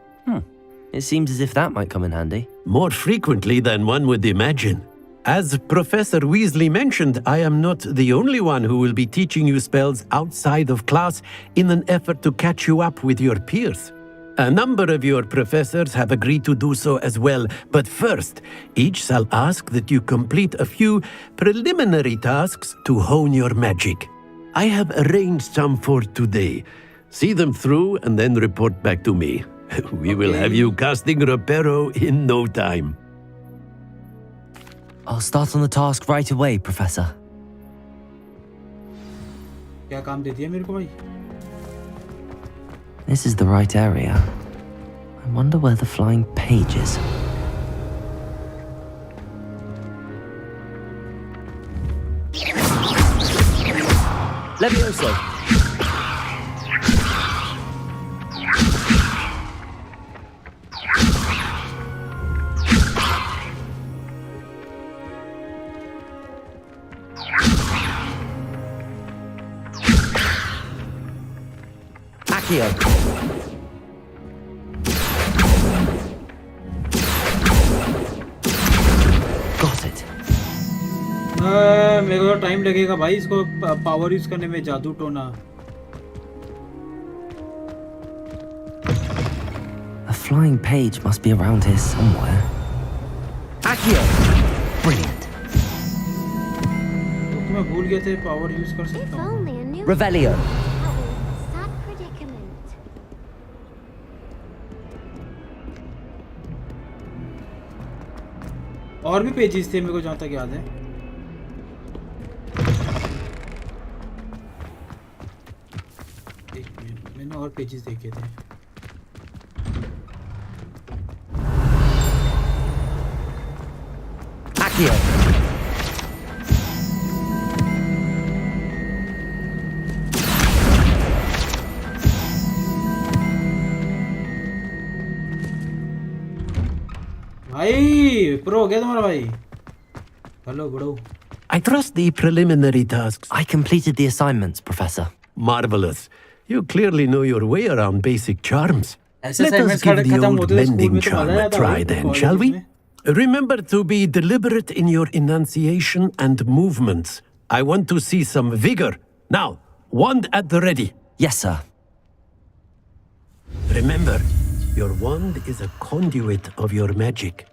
It seems as if that might come in handy. More frequently than one would imagine. As Professor Weasley mentioned, I am not the only one who will be teaching you spells outside of class in an effort to catch you up with your peers. A number of your professors have agreed to do so as well, but first, each shall ask that you complete a few preliminary tasks to hone your magic. I have arranged some for today. See them through and then report back to me. We will have you casting Reparo in no time. I'll start on the task right away, Professor. क्या काम दे दिया मेरे को भाई? This is the right area. I wonder where the flying page is. Levioso! Accio! मेरे को time लगेगा भाई इसको पावर यूज करने में, जादू टोना। A flying page must be around here somewhere. Accio! Brilliant. तो मैं भूल गया थे पावर यूज कर सकता हूँ। Revelio. और भी पेजेस थे मेरे को जहाँ तक याद है। मैंने और पेजेस देखे थे। Accio. भाई प्रो हो गया तुम्हारा भाई। Hello bro. I trust the preliminary tasks. I completed the assignments, Professor. Marvelous. You clearly know your way around basic charms. ऐसे Let us assignments give the खत्म old होते थे स्कूल mending में तो charm मजा a आता try भाई then, shall we? Remember to be deliberate in your enunciation and movements. I want to see some vigor. Now, wand at the ready. Yes, sir. Remember, your wand is a conduit of your magic.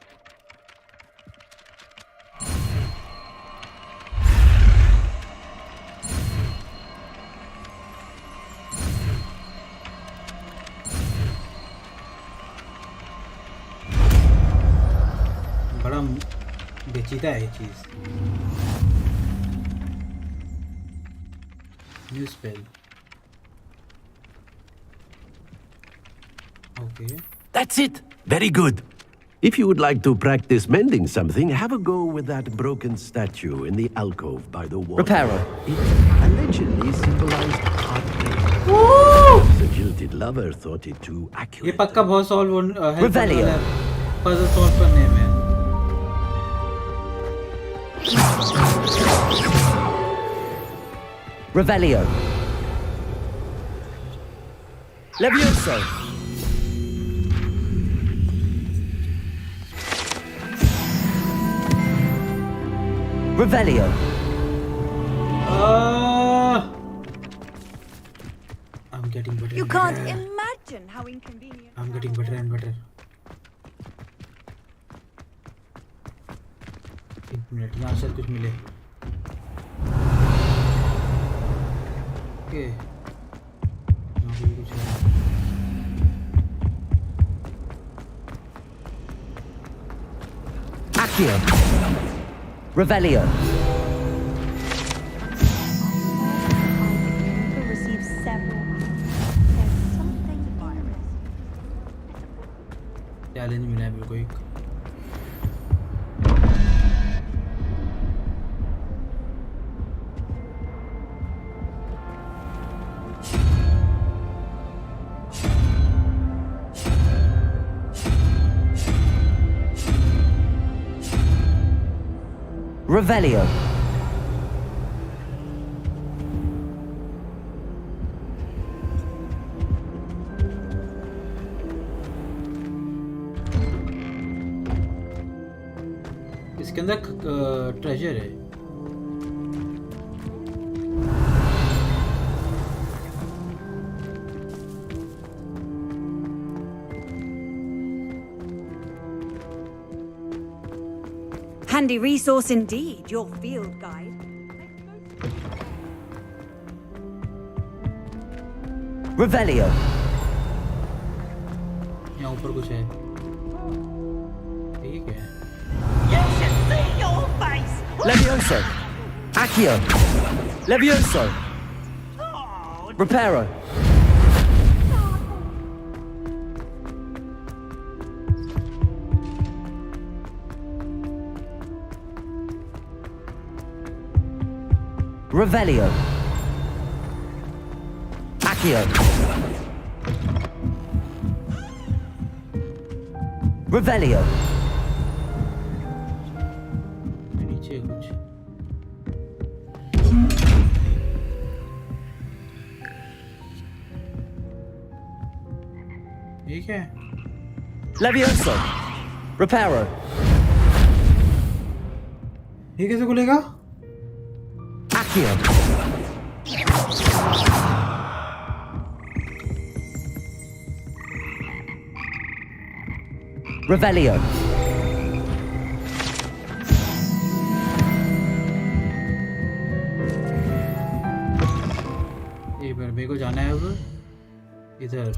बड़ा बेचीता है ये चीज। New spell. Okay. That's it. Very good. If you would like to practice mending something, have a go with that broken statue in the alcove by the wall. Reparo. It allegedly symbolized heartbreak. The jilted lover thought it too accurate. ये पक्का बहुत solve है। Revelio. Puzzle solve करने में। Revelio. Levioso. Revelio. I'm getting better. You can't imagine how inconvenient. I'm getting better and better. एक minute, यहाँ शायद कुछ मिले। ओके, यहाँ पे भी कुछ है। Accio. Revelio. चैलेंज मिला है मेरे को एक। Revelio. इसके अंदर ट्रेजर है। Handy resource indeed, your field guide. Revelio. यहाँ ऊपर कुछ है। ठीक है। You should see your face. Levioso. Accio. Levioso. Reparo. Revelio. Accio. Revelio. नीचे कुछ। ठीक है। Levioso. Reparo. ये कैसे खुलेगा? Accio. Revelio. एक मिनट, मेरे को जाना है अब इधर।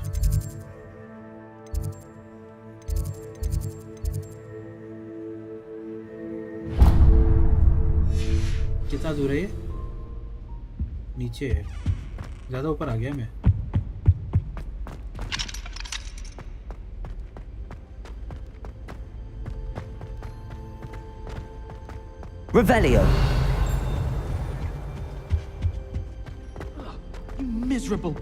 कितना दूर है ये? नीचे है, ज्यादा ऊपर आ गया मैं। Revelio. You miserable.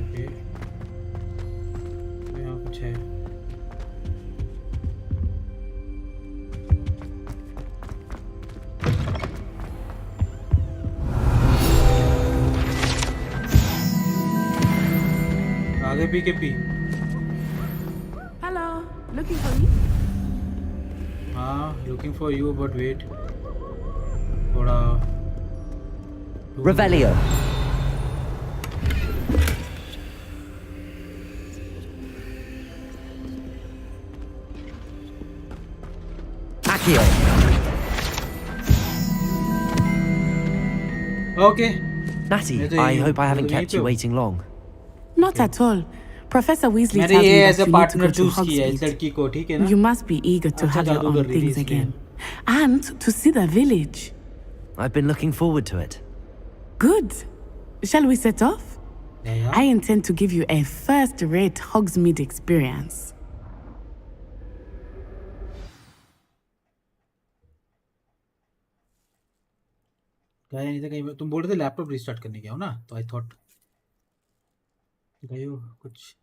ओके, यहाँ कुछ है। आगे पी के P. Hello, looking for me? हाँ, looking for you, but wait. थोड़ा। Revelio. Accio. Okay. Natty, I hope I haven't kept you waiting long. Not at all. Professor Weasley मैंने tells me ये that as a you need to partner go to choose किया है इस Hogsmeade. लड़की को, ठीक है ना? You must be eager to have your जादूगर own रही things इसलिए। again. And to see the village. I've been looking forward to it. Good. Shall we set off? Yeah. I intend to give you a first-rate Hogsmeade experience. कहीं नहीं था, कहीं तुम बोल रहे थे लैपटॉप रिस्टार्ट करने के हो ना, तो आई थॉट गए हो कुछ।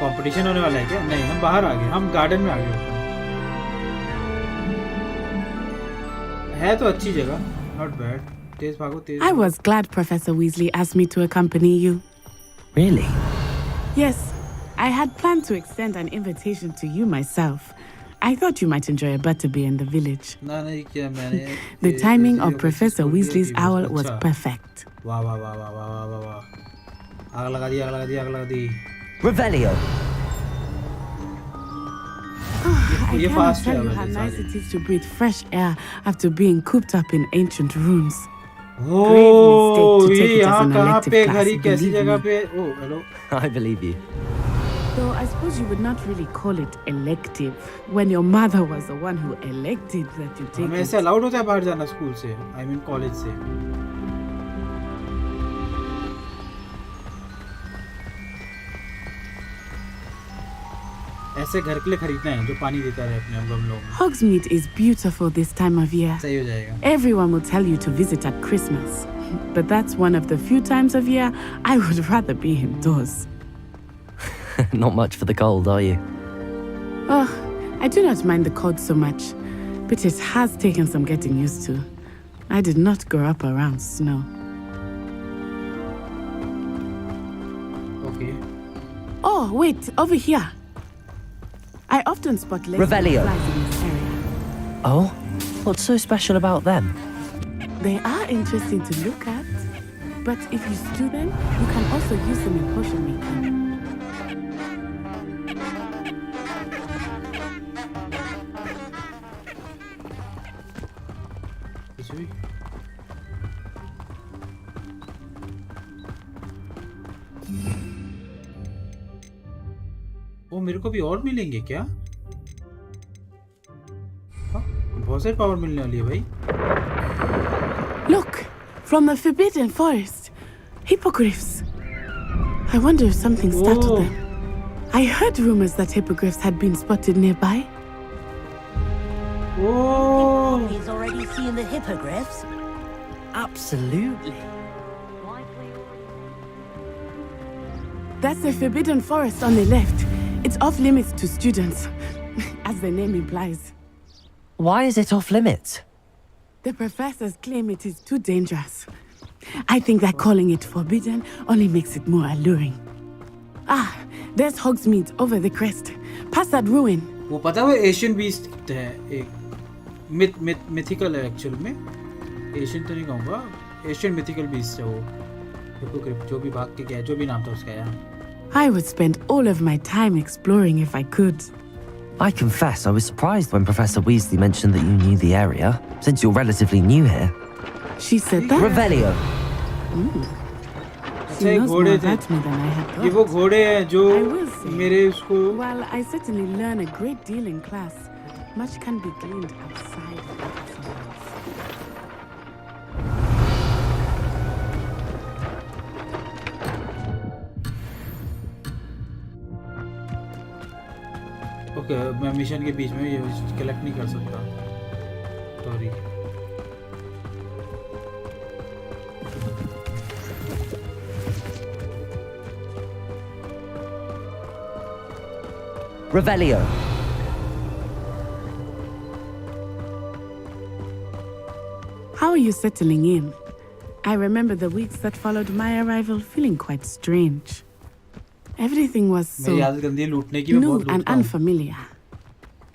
कंपटीशन होने वाला है क्या? नहीं, हम बाहर आ गए, हम गार्डन में आ गए। है तो अच्छी जगह, नॉट बैड। तेज भागो, तेज। I was glad Professor Weasley asked me to accompany you. Really? Yes, I had planned to extend an invitation to you myself. I thought you might enjoy a butterbeer in the village. नहीं किया मैंने। The timing of Professor Weasley's owl was perfect. वाह वाह वाह वाह वाह वाह वाह। आग लगा दी, आग लगा दी, आग लगा दी। Revelio. I cannot tell you how nice it is to breathe fresh air after being cooped up in ancient rooms. Oh, ये यहाँ कहाँ पे घड़ी कैसी जगह पे? Oh, hello. I believe you. Though I suppose you would not really call it elective when your mother was the one who elected that you take हमें it. ऐसे अलाउड होता है बाहर जाना स्कूल से? I mean कॉलेज से? ऐसे घर के लिए खरीदना है जो पानी देता रहे अपने गमलों में। Hogsmeade is beautiful this time of year. सही हो जाएगा। Everyone will tell you to visit at Christmas, but that's one of the few times of year I would rather be indoors. Not much for the cold, are you? Oh, I do not mind the cold so much, but it has taken some getting used to. I did not grow up around snow. Okay. Oh, wait, over here. I often spot lazy Revelio. flies in this area. Oh? What's so special about them? They are interesting to look at, but if you stew them, you can also use them in potion making. वो मेरे को भी और मिलेंगे क्या? बहुत सारे power मिलने वाली है भाई। Look, from the Forbidden Forest, hippogriffs. I wonder if something startled them. I heard rumors that hippogriffs had been spotted nearby. Oh! He's already seen the hippogriffs. Absolutely. That's the Forbidden Forest on the left. It's off limits to students, as the name implies. Why is it off limits? The professors claim it is too dangerous. I think that calling it forbidden only makes it more alluring. Ah, there's Hogsmeade over the crest. Past that ruin. वो पता है वो Asian beast है एक mythical है actual में Asian तो नहीं कहूँगा एशियन मिथिकल बीस्ट है वो हिपोक्रिप्ट जो भी भाग के गया जो भी नाम था उसका यार I would spend all of my time exploring if I could. I confess I was surprised when Professor Weasley mentioned that you knew the area, since you're relatively new here. She said that? Revelio. She knows more about me than I had thought. ये वो घोड़े हैं जो मेरे उसको Well, I certainly learn a great deal in class. Much can be gleaned outside of the classroom. Okay मैं mission के बीच में ये कलेक्ट नहीं कर सकता sorry Revelio. How are you settling in? I remember the weeks that followed my arrival feeling quite strange. Everything was so new and unfamiliar.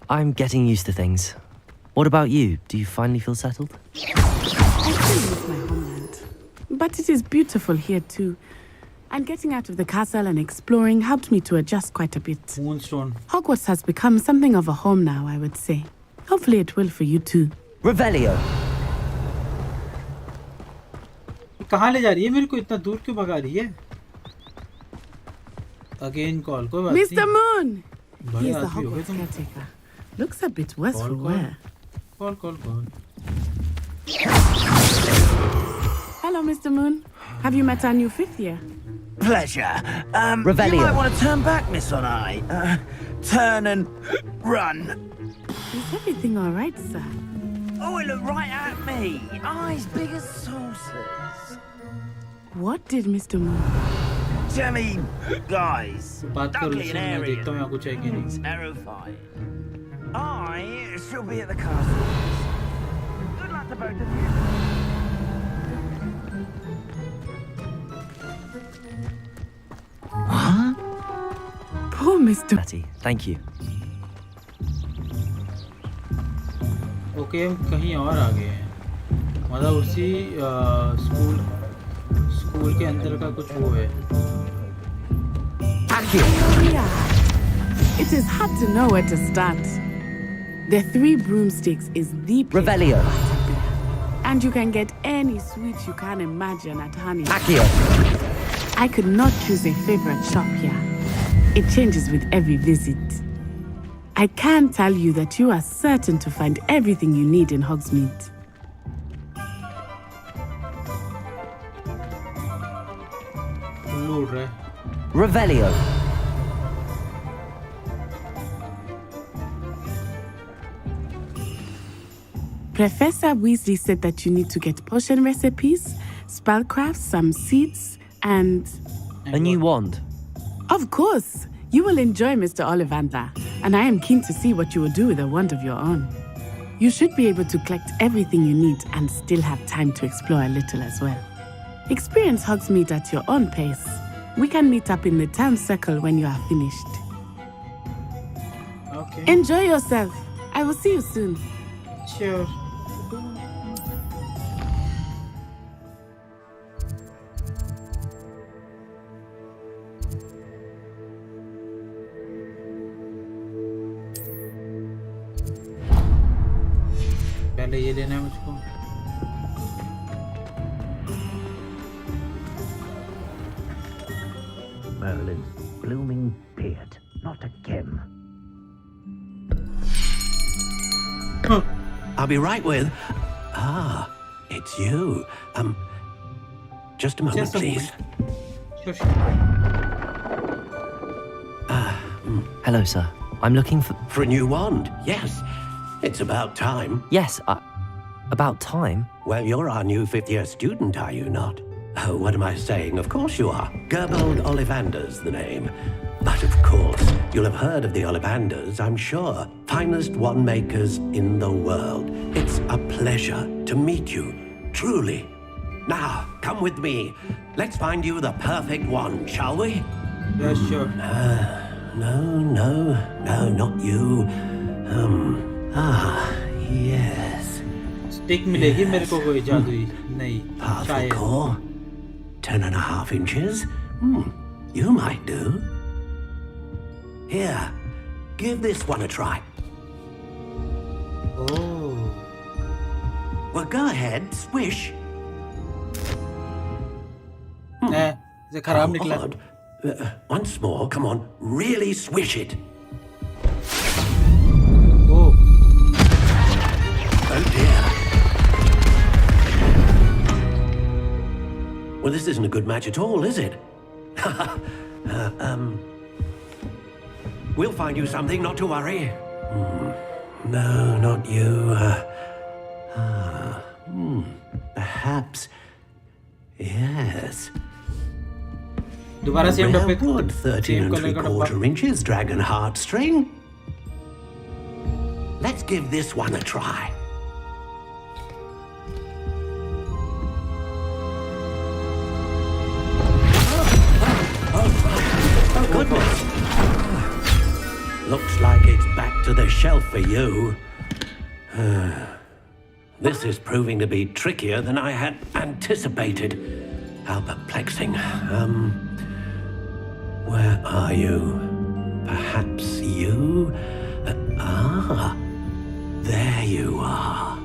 I'm getting used to things. What about you? Do you finally feel settled? I still miss my homeland. But it is beautiful here too. And getting out of the castle and exploring helped me to adjust quite a bit. Moonstone. Hogwarts has become something of a home now, I would say. Hopefully it will for you too. Revelio. कहाँ ले जा रही है मेरे को इतना दूर क्यों भगा रही है Again call कोई बात नहीं Mr. Moon! He is the Hogwarts caretaker. Looks a bit worse for wear. Call. Hello, Mr. Moon. Have you met our new 5th year? Pleasure. Revelio. You might want to turn back, Miss On-Eye. Turn and run. Is everything all right, sir? Oh, it looked right at me. Eyes big as saucers. What did Mr. Moon? Jemmy, guys. Ugly and area. Terrifying. I shall be at the castle. Good luck to both of you. Poor Mr. Matty, thank you. Okay हम कहीं और आ गए हैं मतलब उसी school के अंदर का कुछ वो है Yeah. It is hard to know where to start. The 3 broomsticks is the place. Revelio. And you can get any sweet you can imagine at Honey. Accio. I could not choose a favorite shop here. It changes with every visit. I can tell you that you are certain to find everything you need in Hogsmeade. Revelio. Professor Weasley said that you need to get potion recipes, spellcrafts, some seeds, and... A new wand. Of course. You will enjoy Mr. Ollivander, and I am keen to see what you will do with a wand of your own. You should be able to collect everything you need and still have time to explore a little as well. Experience Hogsmeade at your own pace. We can meet up in the town circle when you are finished. Okay. Enjoy yourself. I will see you soon. Sure. पहले ये लेना है मुझको Merlin's blooming beard, not again. I'll be right with. Ah, it's you. Just a moment, please. Sure. Hello, sir. I'm looking for a new wand. Yes, it's about time. Yes, about time? Well, you're our new 5th year student, are you not? Oh, what am I saying? Of course you are. Gerbold Ollivander's the name. But of course, you'll have heard of the Ollivanders, I'm sure. Finest wand makers in the world. It's a pleasure to meet you, truly. Now, come with me. Let's find you the perfect one, shall we? Yeah, sure. No, not you. Yes. Stick मिलेगी मेरे को कोई जादुई नहीं Powerful core. 10.5 inches. You might do. Here, give this one a try. Oh. Well, go ahead, swish. इसे खराब निकला. Odd. Once more, come on, really swish it. Oh. Oh dear. Well, this isn't a good match at all, is it? We'll find you something, not to worry. No, not you. Perhaps. Yes. दोबारा same डब्बे Wood, 13 3/4 inches, dragon heartstring. Let's give this one a try. Oh, goodness. Looks like it's back to the shelf for you. This is proving to be trickier than I had anticipated. How perplexing. Where are you? Perhaps you? There you are.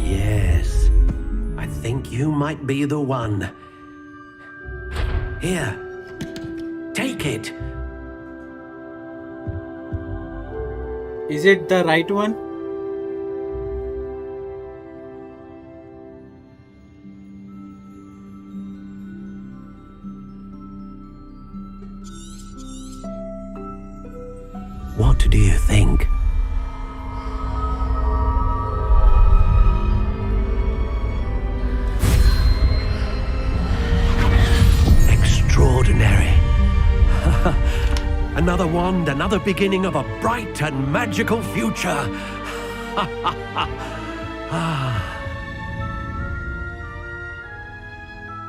Yes, I think you might be the one. Here, take it. Is it the right one? What do you think? Extraordinary. Another wand, another beginning of a bright and magical future.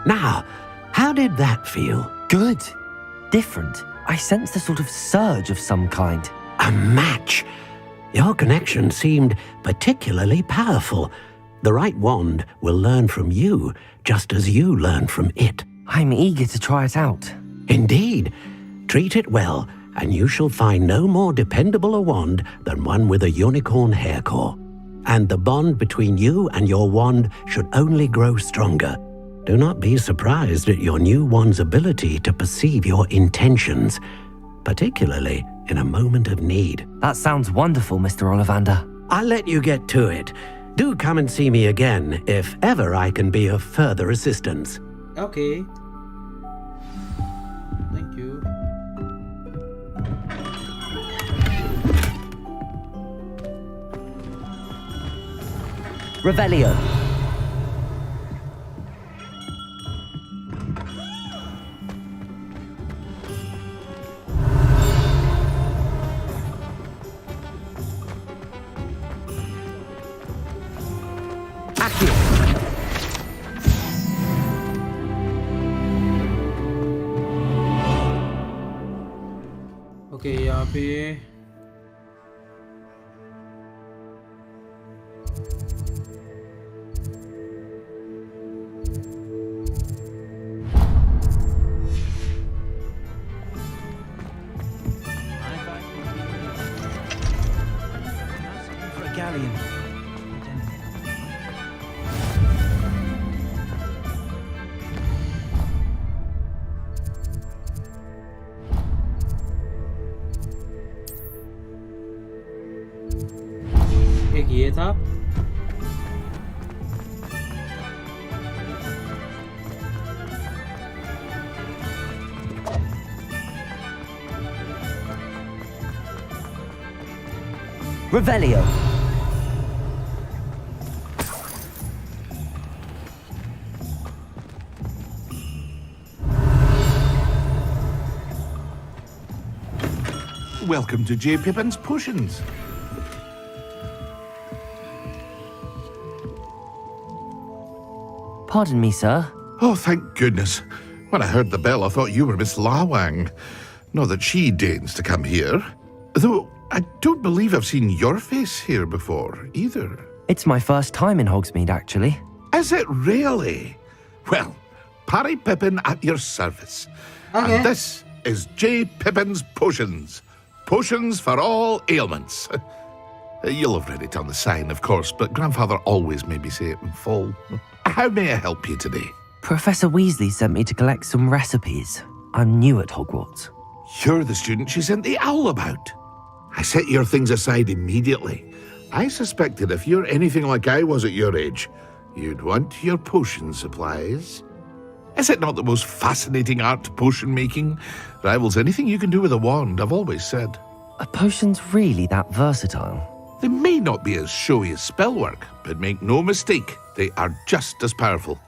Now, how did that feel? Good. Different. I sensed a sort of surge of some kind. A match. Your connection seemed particularly powerful. The right wand will learn from you, just as you learn from it. I'm eager to try it out. Indeed. Treat it well, and you shall find no more dependable a wand than one with a unicorn hair core. And the bond between you and your wand should only grow stronger. Do not be surprised at your new wand's ability to perceive your intentions, particularly in a moment of need. That sounds wonderful, Mr. Ollivander. I'll let you get to it. Do come and see me again if ever I can be of further assistance. Okay. Thank you. Revelio. Okay यहाँ पे एक ये था Revelio. Welcome to J. Pippin's Potions. Pardon me, sir. Oh, thank goodness. When I heard the bell, I thought you were Miss Lawang. Not that she deigns to come here. Though I don't believe I've seen your face here before, either. It's my first time in Hogsmeade, actually. Is it really? Well, Parry Pippin at your service. Okay. And this is J. Pippin's Potions. Potions for all ailments. You'll have read it on the sign, of course, but Grandfather always made me say it in full. How may I help you today? Professor Weasley sent me to collect some recipes. I'm new at Hogwarts. You're the student she sent the owl about. I set your things aside immediately. I suspected if you're anything like I was at your age, you'd want your potion supplies. Is it not the most fascinating art, potion making? Rivals anything you can do with a wand, I've always said. Are potions really that versatile? They may not be as showy as spellwork, but make no mistake, they are just as powerful.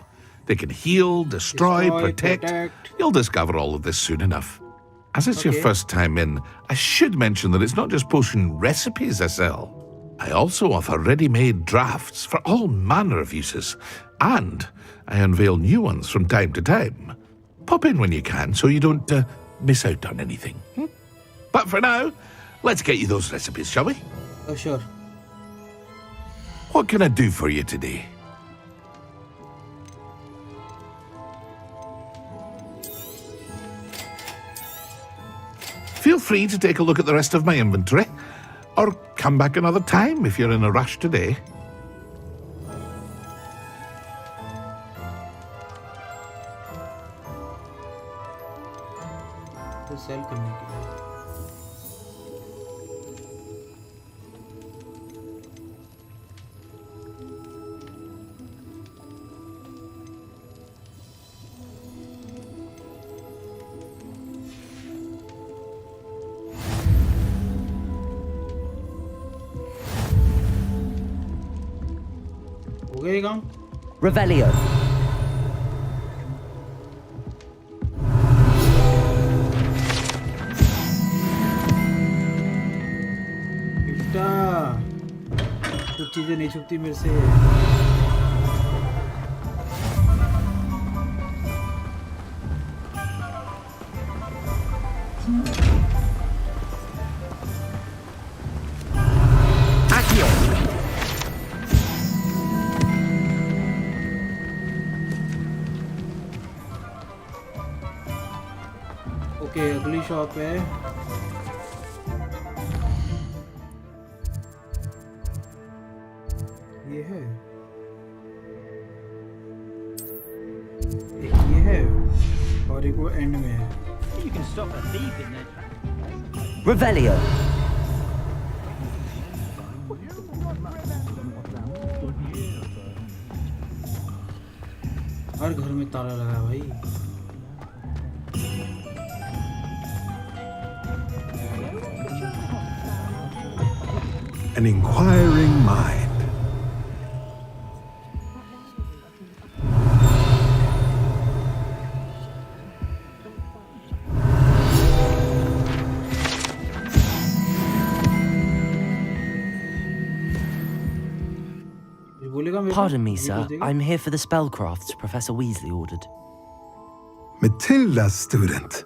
They can heal, destroy, protect. You'll discover all of this soon enough. As it's your first time in, I should mention that it's not just potion recipes I sell. I also offer ready-made drafts for all manner of uses, and I unveil new ones from time to time. Pop in when you can so you don't miss out on anything. But for now, let's get you those recipes, shall we? Oh, sure. What can I do for you today? Feel free to take a look at the rest of my inventory, or come back another time if you're in a rush today. तो cell करने के लिए हो गया ये काम? Revelio. कुछ चीजें नहीं छुपती मेरे से। ओके, अगली शॉप है। ये है, एक ये है और एक वो एंड में है। You can stop a thief in there. Revelio. हर घर में ताला लगा भाई। An inquiring mind. Pardon me, sir. I'm here for the spellcrafts Professor Weasley ordered. Matilda's student.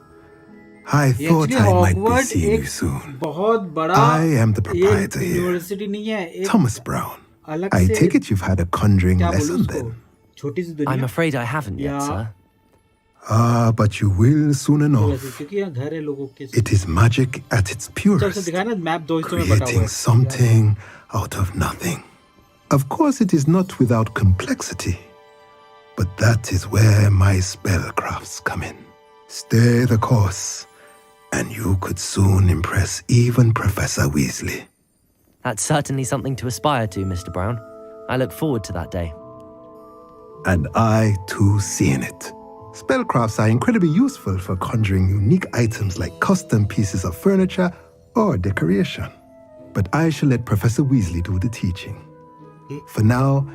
I thought I might be seeing you soon. I am the proprietor here, Thomas Brown. I take it you've had a conjuring lesson then? I'm afraid I haven't yet, sir. Ah, but you will soon enough. It is magic at its purest, creating something out of nothing. Of course, it is not without complexity, but that is where my spellcrafts come in. Stay the course, and you could soon impress even Professor Weasley. That's certainly something to aspire to, Mr. Brown. I look forward to that day. And I, too, see in it. Spellcrafts are incredibly useful for conjuring unique items like custom pieces of furniture or decoration. But I shall let Professor Weasley do the teaching. For now,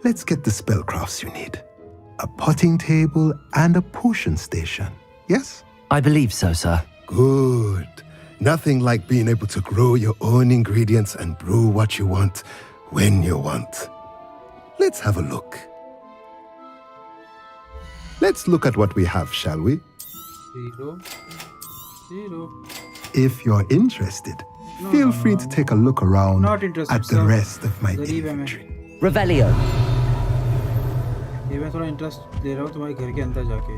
let's get the spellcrafts you need. A potting table and a potion station, yes? I believe so, sir. Good. Nothing like being able to grow your own ingredients and brew what you want when you want. Let's have a look. Let's look at what we have, shall we? 0. If you're interested, feel free to take a look around Not interested, at the sir. rest of my गरीब है मैं। inventory. Revelio. ये मैं थोड़ा interest दे रहा हूँ तुम्हारे घर के अंदर जाके।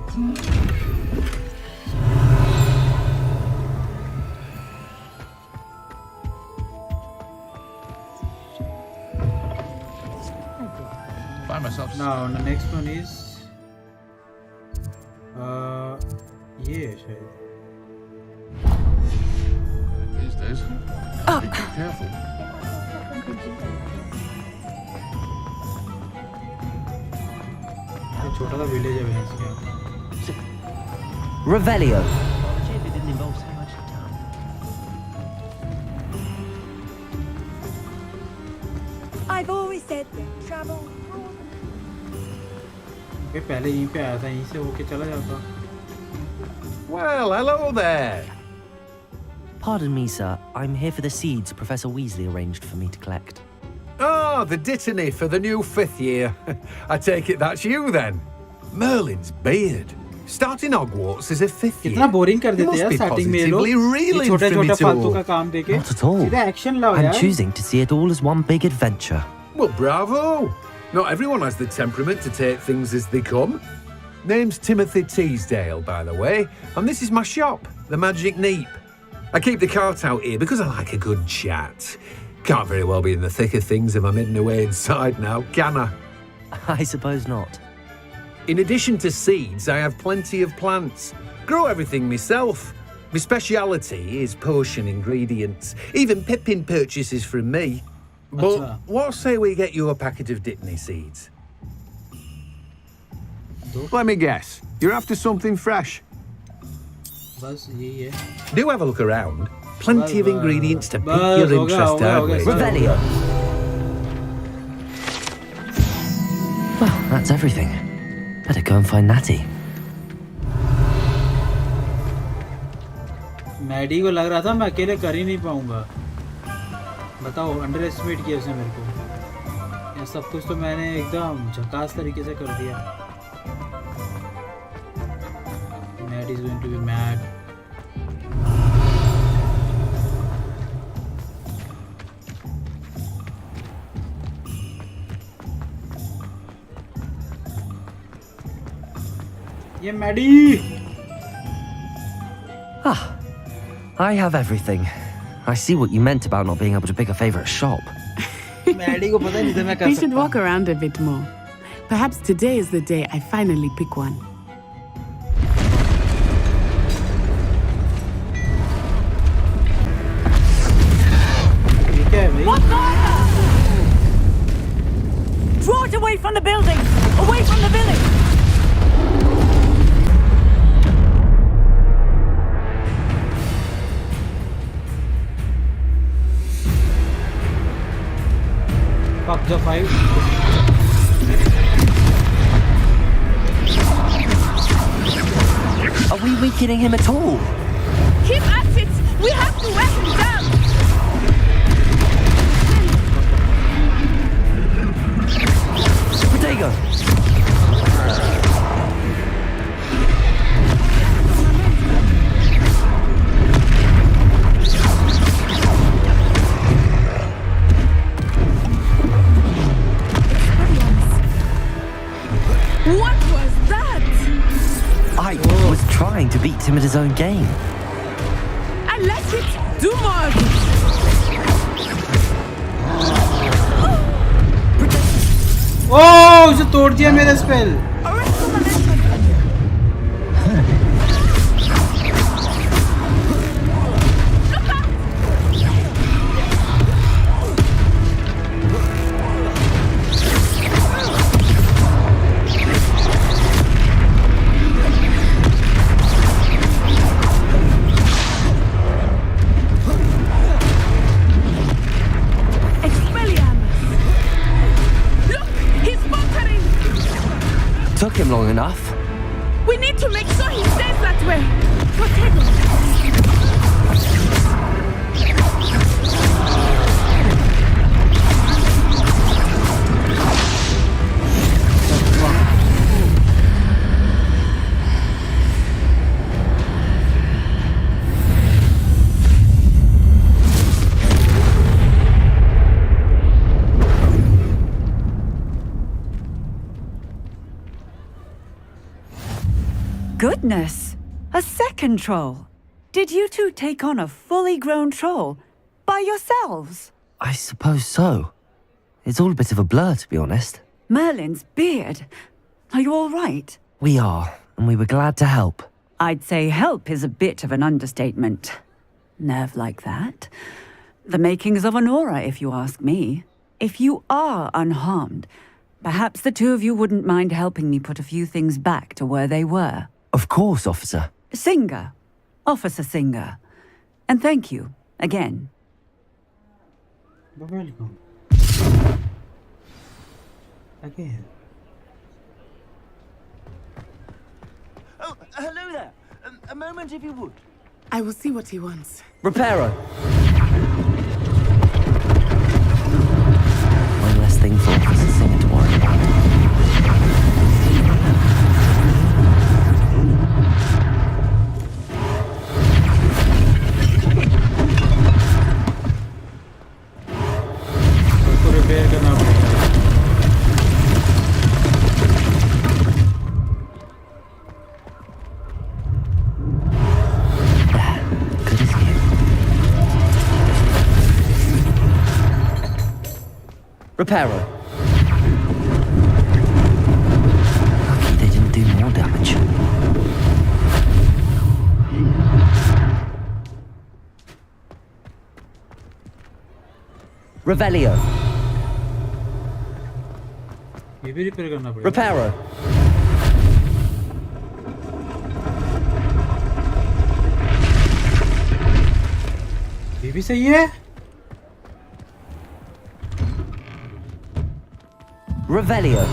Find myself. Now the next one is ये है शायद। These days, be careful. ये छोटा सा विलेज है भैंस के। Revelio. I've always said that travel. ये पहले यहीं पे आया था, यहीं से होके चला जाता। Well, hello there. Pardon me, sir. I'm here for the seeds Professor Weasley arranged for me to collect. Oh, the dittany for the new 5th year. I take it that's you then. Merlin's beard. Starting Hogwarts as a 5th year. कितना boring कर देते You हैं must be starting में ये लोग। positively ये reeling for छोटे-छोटे me फालतू to- का काम देके। Not at all. सीधा एक्शन लाओ I'm यार। choosing to see it all as one big adventure. Well, bravo. Not everyone has the temperament to take things as they come. Name's Timothy Teasdale, by the way, and this is my shop, the Magic Neep. I keep the cart out here because I like a good chat. Can't very well be in the thick of things if I'm hidden away inside now, can I? I suppose not. In addition to seeds, I have plenty of plants. Grow everything myself. My speciality is potion ingredients. Even Pippin purchases from me. But what say we get you a packet of Dittany seeds? Let me guess. You're after something fresh. बस यही है। Do have a look around. Plenty of ingredients to pique बस your हो गया, interest, हो गया, हो aren't गया। we? Revelio. Well, that's everything. Better go and find Natty. Maddy को लग रहा था मैं अकेले कर ही नहीं पाऊंगा। बताओ, अंडर एस्टिमेट किया उसने मेरे को। ये सब कुछ तो मैंने एकदम झकास तरीके से कर दिया। Maddy is going to be mad. ये Maddy. Ah, I have everything. I see what you meant about not being able to pick a favorite shop. Maddy को पता नहीं था मैं कर We should सकता walk around a bit more. Perhaps today is the day I finally pick one. ठीक है भाई। What's fire? Draw it away from the building! Away from the village! Fuck the 5. Are we weakening him at all? Keep at it! We have to wear him down! Protego! What was that? I was trying to beat him at his own game. I let it do more of it. ओह, उसे तोड़ दिया मेरा spell. Took him long enough. We need to make sure he stays that way. Protego! goodness! A second troll. Did you two take on a fully grown troll by yourselves? I suppose so. It's all a bit of a blur, to be honest. Merlin's beard. Are you all right? We are, and we were glad to help. I'd say help is a bit of an understatement. Nerve like that. The makings of an aura, if you ask me. If you are unharmed, perhaps the two of you wouldn't mind helping me put a few things back to where they were. Of course, officer. Singer. Officer Singer. And thank you, again. You're welcome. Again. Oh, hello there. A moment if you would. I will see what he wants. Reparo. One less thing for Officer Singer to worry about. Repair करना पड़ेगा Reparo. Lucky they didn't do more damage. Revelio. ये भी repair करना पड़ेगा Reparo. ये भी सही है Revelio.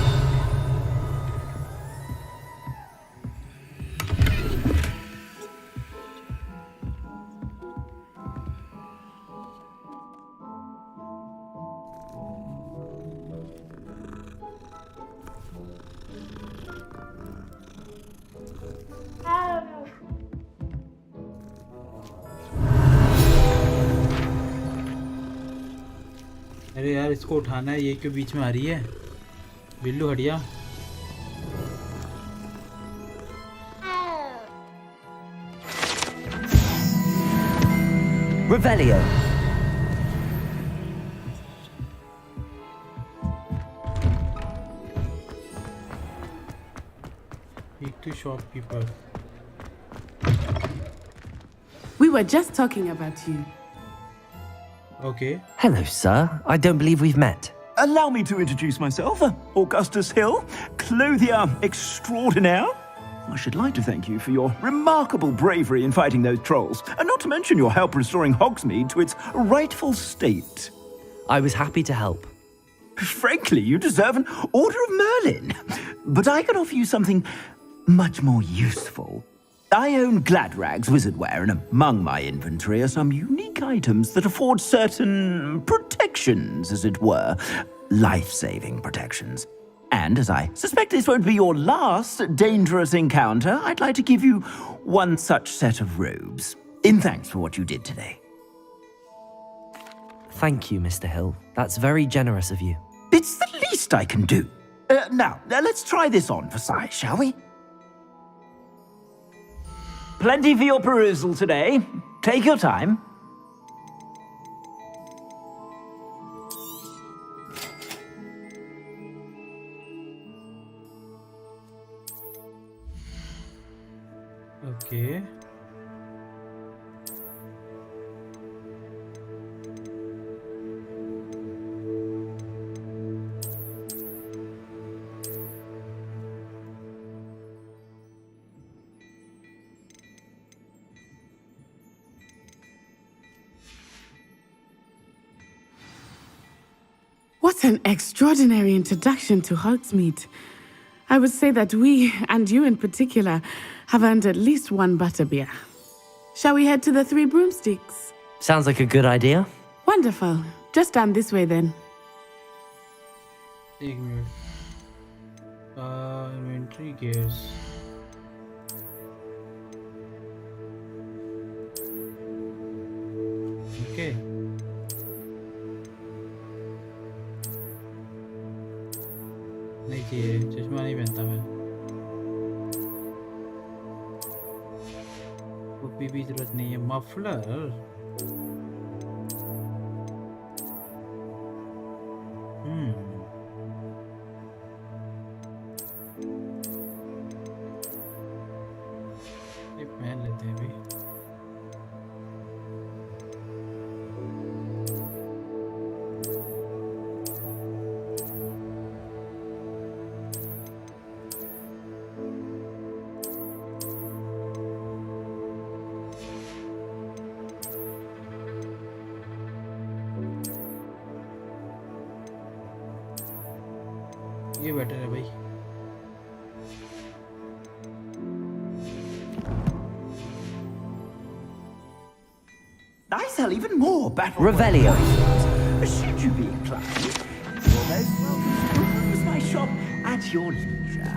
अरे यार इसको उठाना है ये क्यों बीच में आ रही है Billu Hatia Revelio. Speak to shopkeeper. We were just talking about you. Okay. Hello, sir. I don't believe we've met. Allow me to introduce myself. Augustus Hill, clothier extraordinaire. I should like to thank you for your remarkable bravery in fighting those trolls, and not to mention your help restoring Hogsmeade to its rightful state. I was happy to help. Frankly, you deserve an Order of Merlin. But I can offer you something much more useful. I own Gladrag's wizardware, and among my inventory are some unique items that afford certain protections, as it were. Life-saving protections. And as I suspect this won't be your last dangerous encounter, I'd like to give you one such set of robes, in thanks for what you did today. Thank you, Mr. Hill. That's very generous of you. It's the least I can do. Now, let's try this on for size, shall we? Plenty for your perusal today. Take your time. Okay. What an extraordinary introduction to Hogsmeade. I would say that we, and you in particular, have earned at least one butterbeer. Shall we head to the Three Broomsticks? Sounds like a good idea. Wonderful. Just down this way then. एक minute inventory gears okay नहीं चाहिए चश्मा नहीं पहनता मैं टोपी भी जरूरत नहीं है मफलर ये पहन लेते हैं भी ये बेटर है भाई I sell even more battle Revelio. Should you be inclined, you're most welcome to peruse my shop at your leisure.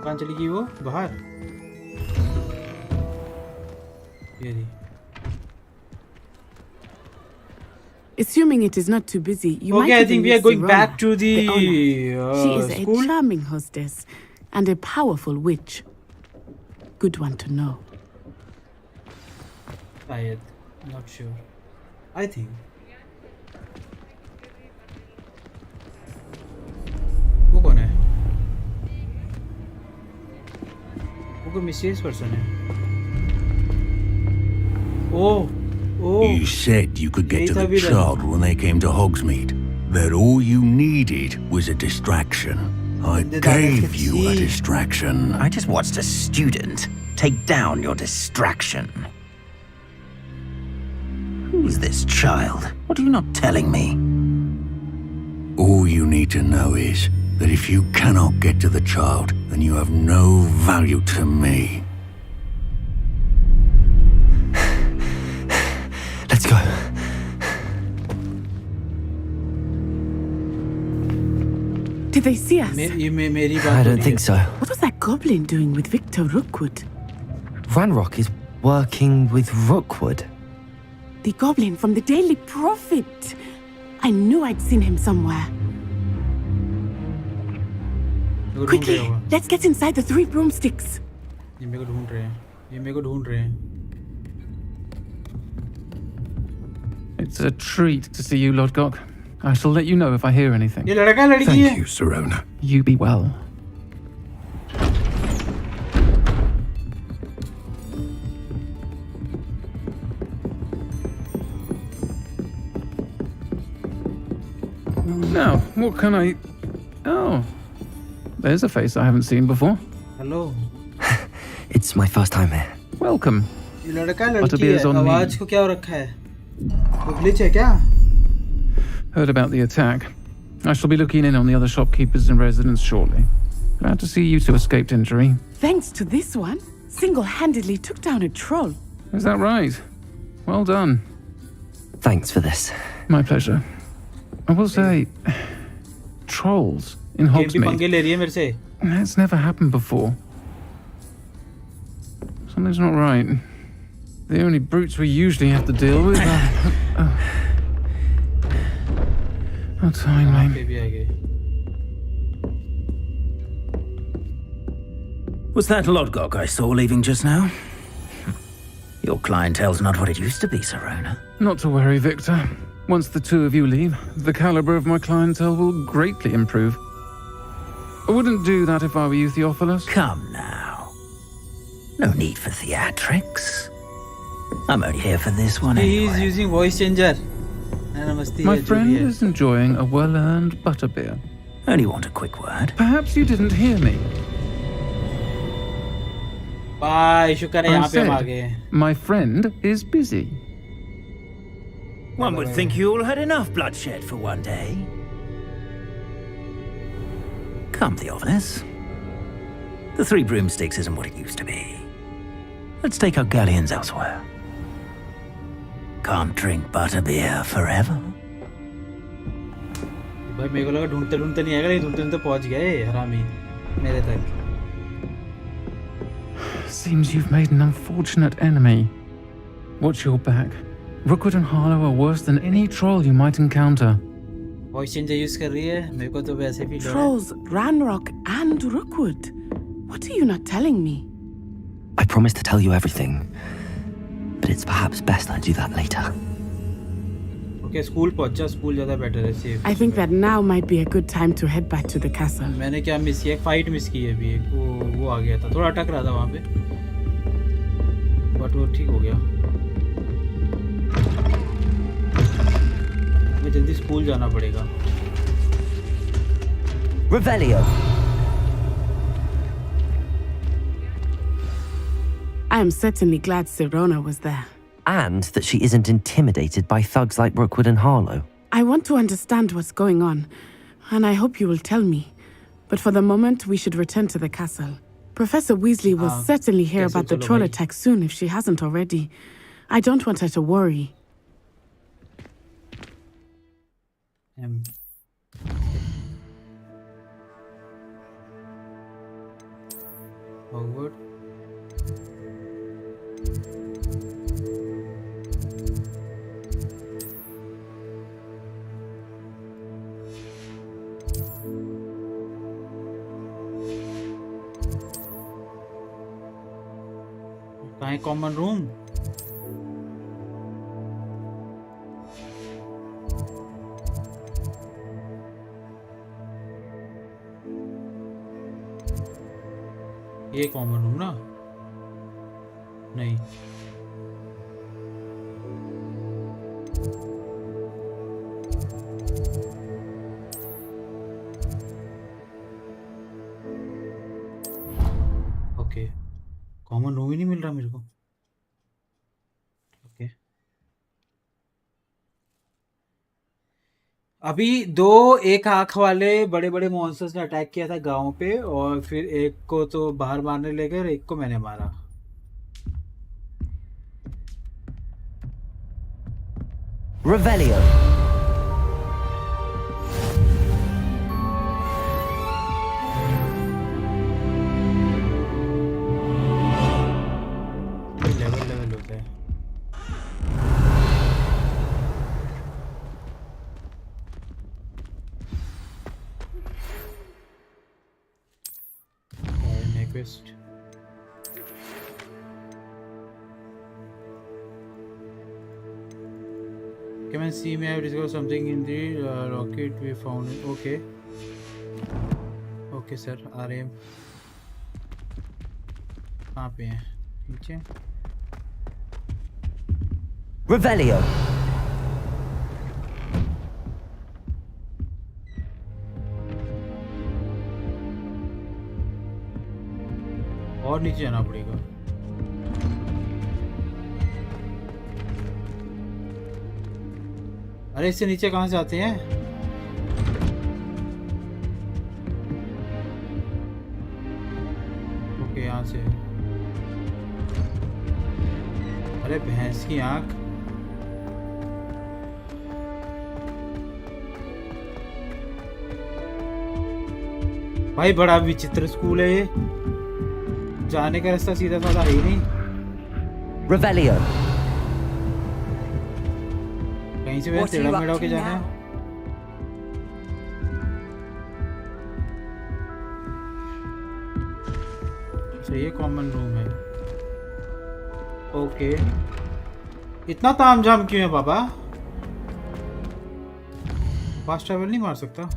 कहाँ चली गई वो बाहर ये रही Assuming it is not too busy, you might I even think we are meet going Sirona, back to the owner. She is school. a charming hostess and a powerful witch. Good one to know. शायद not sure I think वो कौन है वो कोई mysterious person है You said you could get to the child when they came to Hogsmeade. That all you needed was a distraction. I gave you a distraction. I just watched a student take down your distraction. Who's this child? What are you not telling me? All you need to know is that if you cannot get to the child, then you have no value to me. Let's go. Did they see us? I don't think so. What was that goblin doing with Victor Rookwood? Ranrock is working with Rookwood. The goblin from the Daily Prophet. I knew I'd seen him somewhere. Quickly, let's get inside the 3 broomsticks. ये मेरे को ढूंढ रहे हैं It's a treat to see you, Lodgok. I shall let you know if I hear anything. ये लड़का लड़की है Thank you, Sirona. You be well. Now, what can I... Oh, there's a face I haven't seen before. Hello. It's my first time here. Welcome. ये लड़का लड़की है आवाज को क्या हो रखा है वो ग्लिच है क्या Heard about the attack. I shall be looking in on the other shopkeepers and residents shortly. Glad to see you two escaped injury. Thanks to this one, single-handedly took down a troll. Is that right? Well done. Thanks for this. My pleasure. I will say, trolls in Hogsmeade. That's never happened before. Something's not right. The only brutes we usually have to deal with are... Oh, timely. Was that Lodgok I saw leaving just now? Your clientele's not what it used to be, Sirona. Not to worry, Victor. Once the two of you leave, the caliber of my clientele will greatly improve. I wouldn't do that if I were you, Theophilus. Come now. No need for theatrics. I'm only here for this one anyway. He's using voice changer. My friend is enjoying a well-earned butterbeer. Only want a quick word. Perhaps you didn't hear me. Bye, शुक्र है यहाँ पे हम आ I गए said, my friend is busy. One would think you all had enough bloodshed for one day. Come, Theophilus. The 3 broomsticks isn't what it used to be. Let's take our galleons elsewhere. Can't drink butterbeer forever. भाई मेरे को लगा ढूंढते ढूंढते नहीं आएगा लेकिन ढूंढते ढूंढते पहुंच गए हरामी मेरे तक Seems you've made an unfortunate enemy. Watch your back. Rookwood and Harlow are worse than any troll you might encounter. Voice changer use कर रही है, मेरे को तो वैसे भी Trolls, Ranrock, and Rookwood. What are you not telling me? I promise to tell you everything, but it's perhaps best I do that later. Okay, school पहुंचा, school ज़्यादा बेटर है, safe. I think that now might be a good time to head back to the castle. मैंने क्या miss किया? एक fight miss की है अभी, एक वो आ गया था, थोड़ा अटक रहा था वहाँ पे, बट वो ठीक हो गया। मुझे जल्दी स्कूल जाना पड़ेगा। Revelio. I am certainly glad Sirona was there. And that she isn't intimidated by thugs like Rookwood and Harlow. I want to understand what's going on, and I hope you will tell me. But for the moment, we should return to the castle. Professor Weasley will certainly hear about the troll attack soon if she hasn't already. I don't want her to worry. Hogwarts. कहाँ है common room? ये common room ना? नहीं। Okay, common room ही नहीं मिल रहा मेरे को। Okay, अभी दो एक आंख वाले बड़े बड़े मॉन्स्टर्स ने अटैक किया था गांव पे, और फिर एक को तो बाहर मारने ले गए और एक को मैंने मारा। Revelio. लेवल होता है। Next. Come and see me. I have discovered something in the rocket we found. Okay. Okay, sir. आ रहे हैं। कहाँ पे हैं? नीचे। Revelio. और नीचे जाना पड़ेगा। अरे इससे नीचे कहाँ से आते हैं? ओके, यहाँ से। अरे भैंस की आंख। भाई बड़ा विचित्र स्कूल है ये, जाने का रास्ता सीधा साधा है ही नहीं। Revelio. कहीं से वैसे टेढ़ा मेढ़ा होके जाना है। अच्छा, ये कॉमन रूम है। ओके, इतना तामझाम क्यों है बाबा? फास्ट ट्रैवल नहीं मार सकता?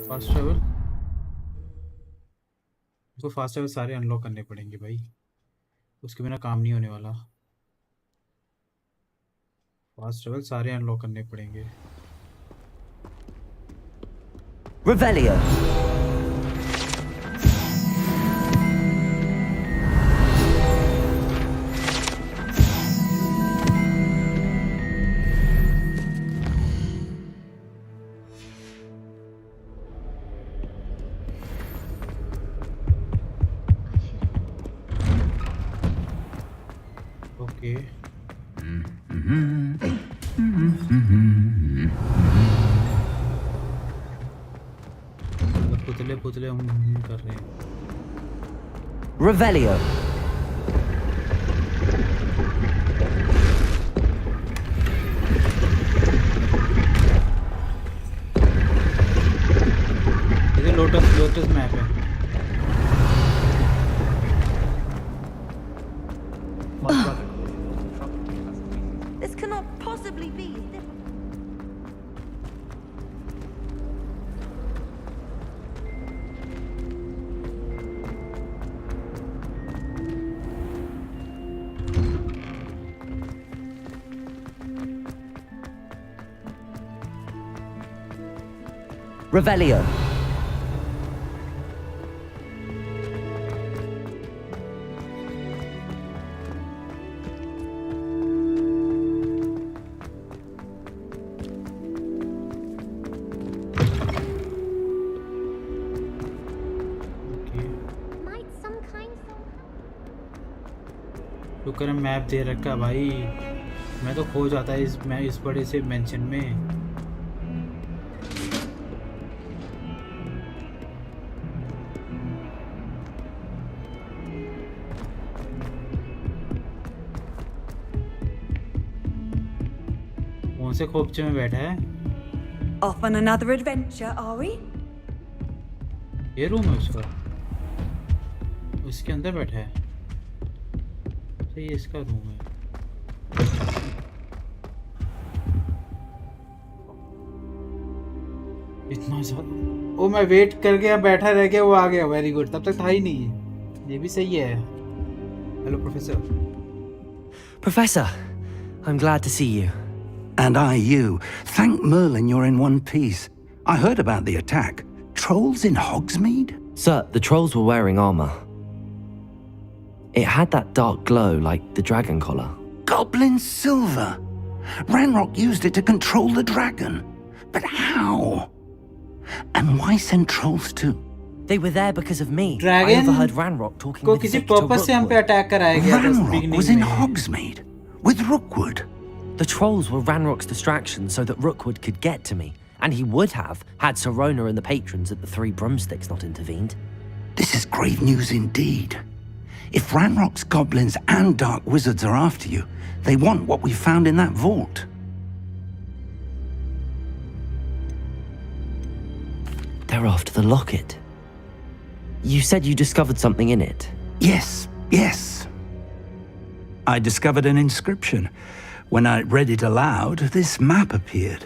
फास्ट ट्रैवल, उसको फास्ट ट्रैवल सारे अनलॉक करने पड़ेंगे भाई, उसके बिना काम नहीं होने वाला। फास्ट ट्रैवल सारे अनलॉक करने पड़ेंगे। Revelio. ओके, पुतले पुतले हम कर रहे हैं। Revelio. डिस्ट्रेस मैप है। This cannot possibly be. Revelio. शुक्र है मैप दे रखा भाई, मैं तो खो जाता है इस बड़े से मेंशन में। कौन से खोपचे में बैठा है? Off on another adventure, are we? ये रूम है उसका, उसके अंदर बैठा है। ये इसका रूम है। इतना ज्यादा ओ, मैं वेट कर गया, बैठा रह गया, वो आ गया। वेरी गुड, तब तक था ही नहीं। ये भी सही है। Hello professor. Professor, I'm glad to see you. And I you. Thank Merlin you're in one piece. I heard about the attack. Trolls in Hogsmeade? Sir, the trolls were wearing armor. It had that dark glow like the dragon collar. Goblin silver! Ranrock used it to control the dragon. But how? And why send trolls too? They were there because of me. Dragon I overheard Ranrock talking with किसी Victor purpose से हम पे Rookwood. Attack कराया गया था Ranrock was in Hogsmeade with Rookwood. The trolls were Ranrock's distraction so that Rookwood could get to me. And he would have had Serona and the patrons at the Three Broomsticks not intervened. This is grave news indeed. If Ranrock's goblins and dark wizards are after you, they want what we found in that vault. They're after the locket. You said you discovered something in it. Yes. I discovered an inscription. When I read it aloud, this map appeared.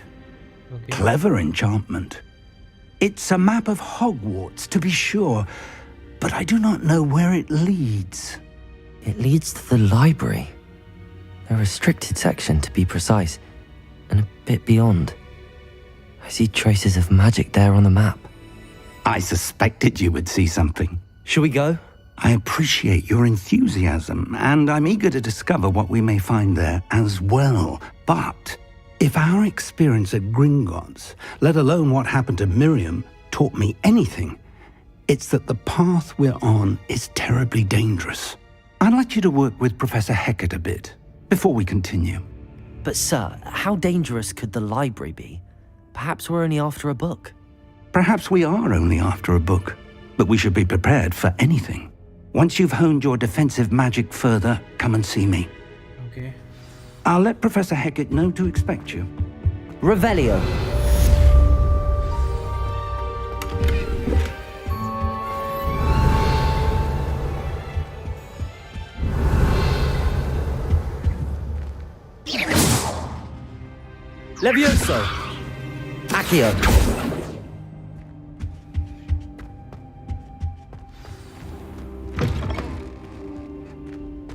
Okay. Clever enchantment. It's a map of Hogwarts, to be sure, but I do not know where it leads. It leads to the library. A restricted section, to be precise, and a bit beyond. I see traces of magic there on the map. I suspected you would see something. Shall we go? I appreciate your enthusiasm, and I'm eager to discover what we may find there as well. But if our experience at Gringotts, let alone what happened to Miriam, taught me anything, it's that the path we're on is terribly dangerous. I'd like you to work with Professor Hecat a bit before we continue. But sir, how dangerous could the library be? Perhaps we're only after a book. Perhaps we are only after a book, but we should be prepared for anything. Once you've honed your defensive magic further, come and see me. Okay. I'll let Professor Hecat know to expect you. Revelio. Levioso. Accio.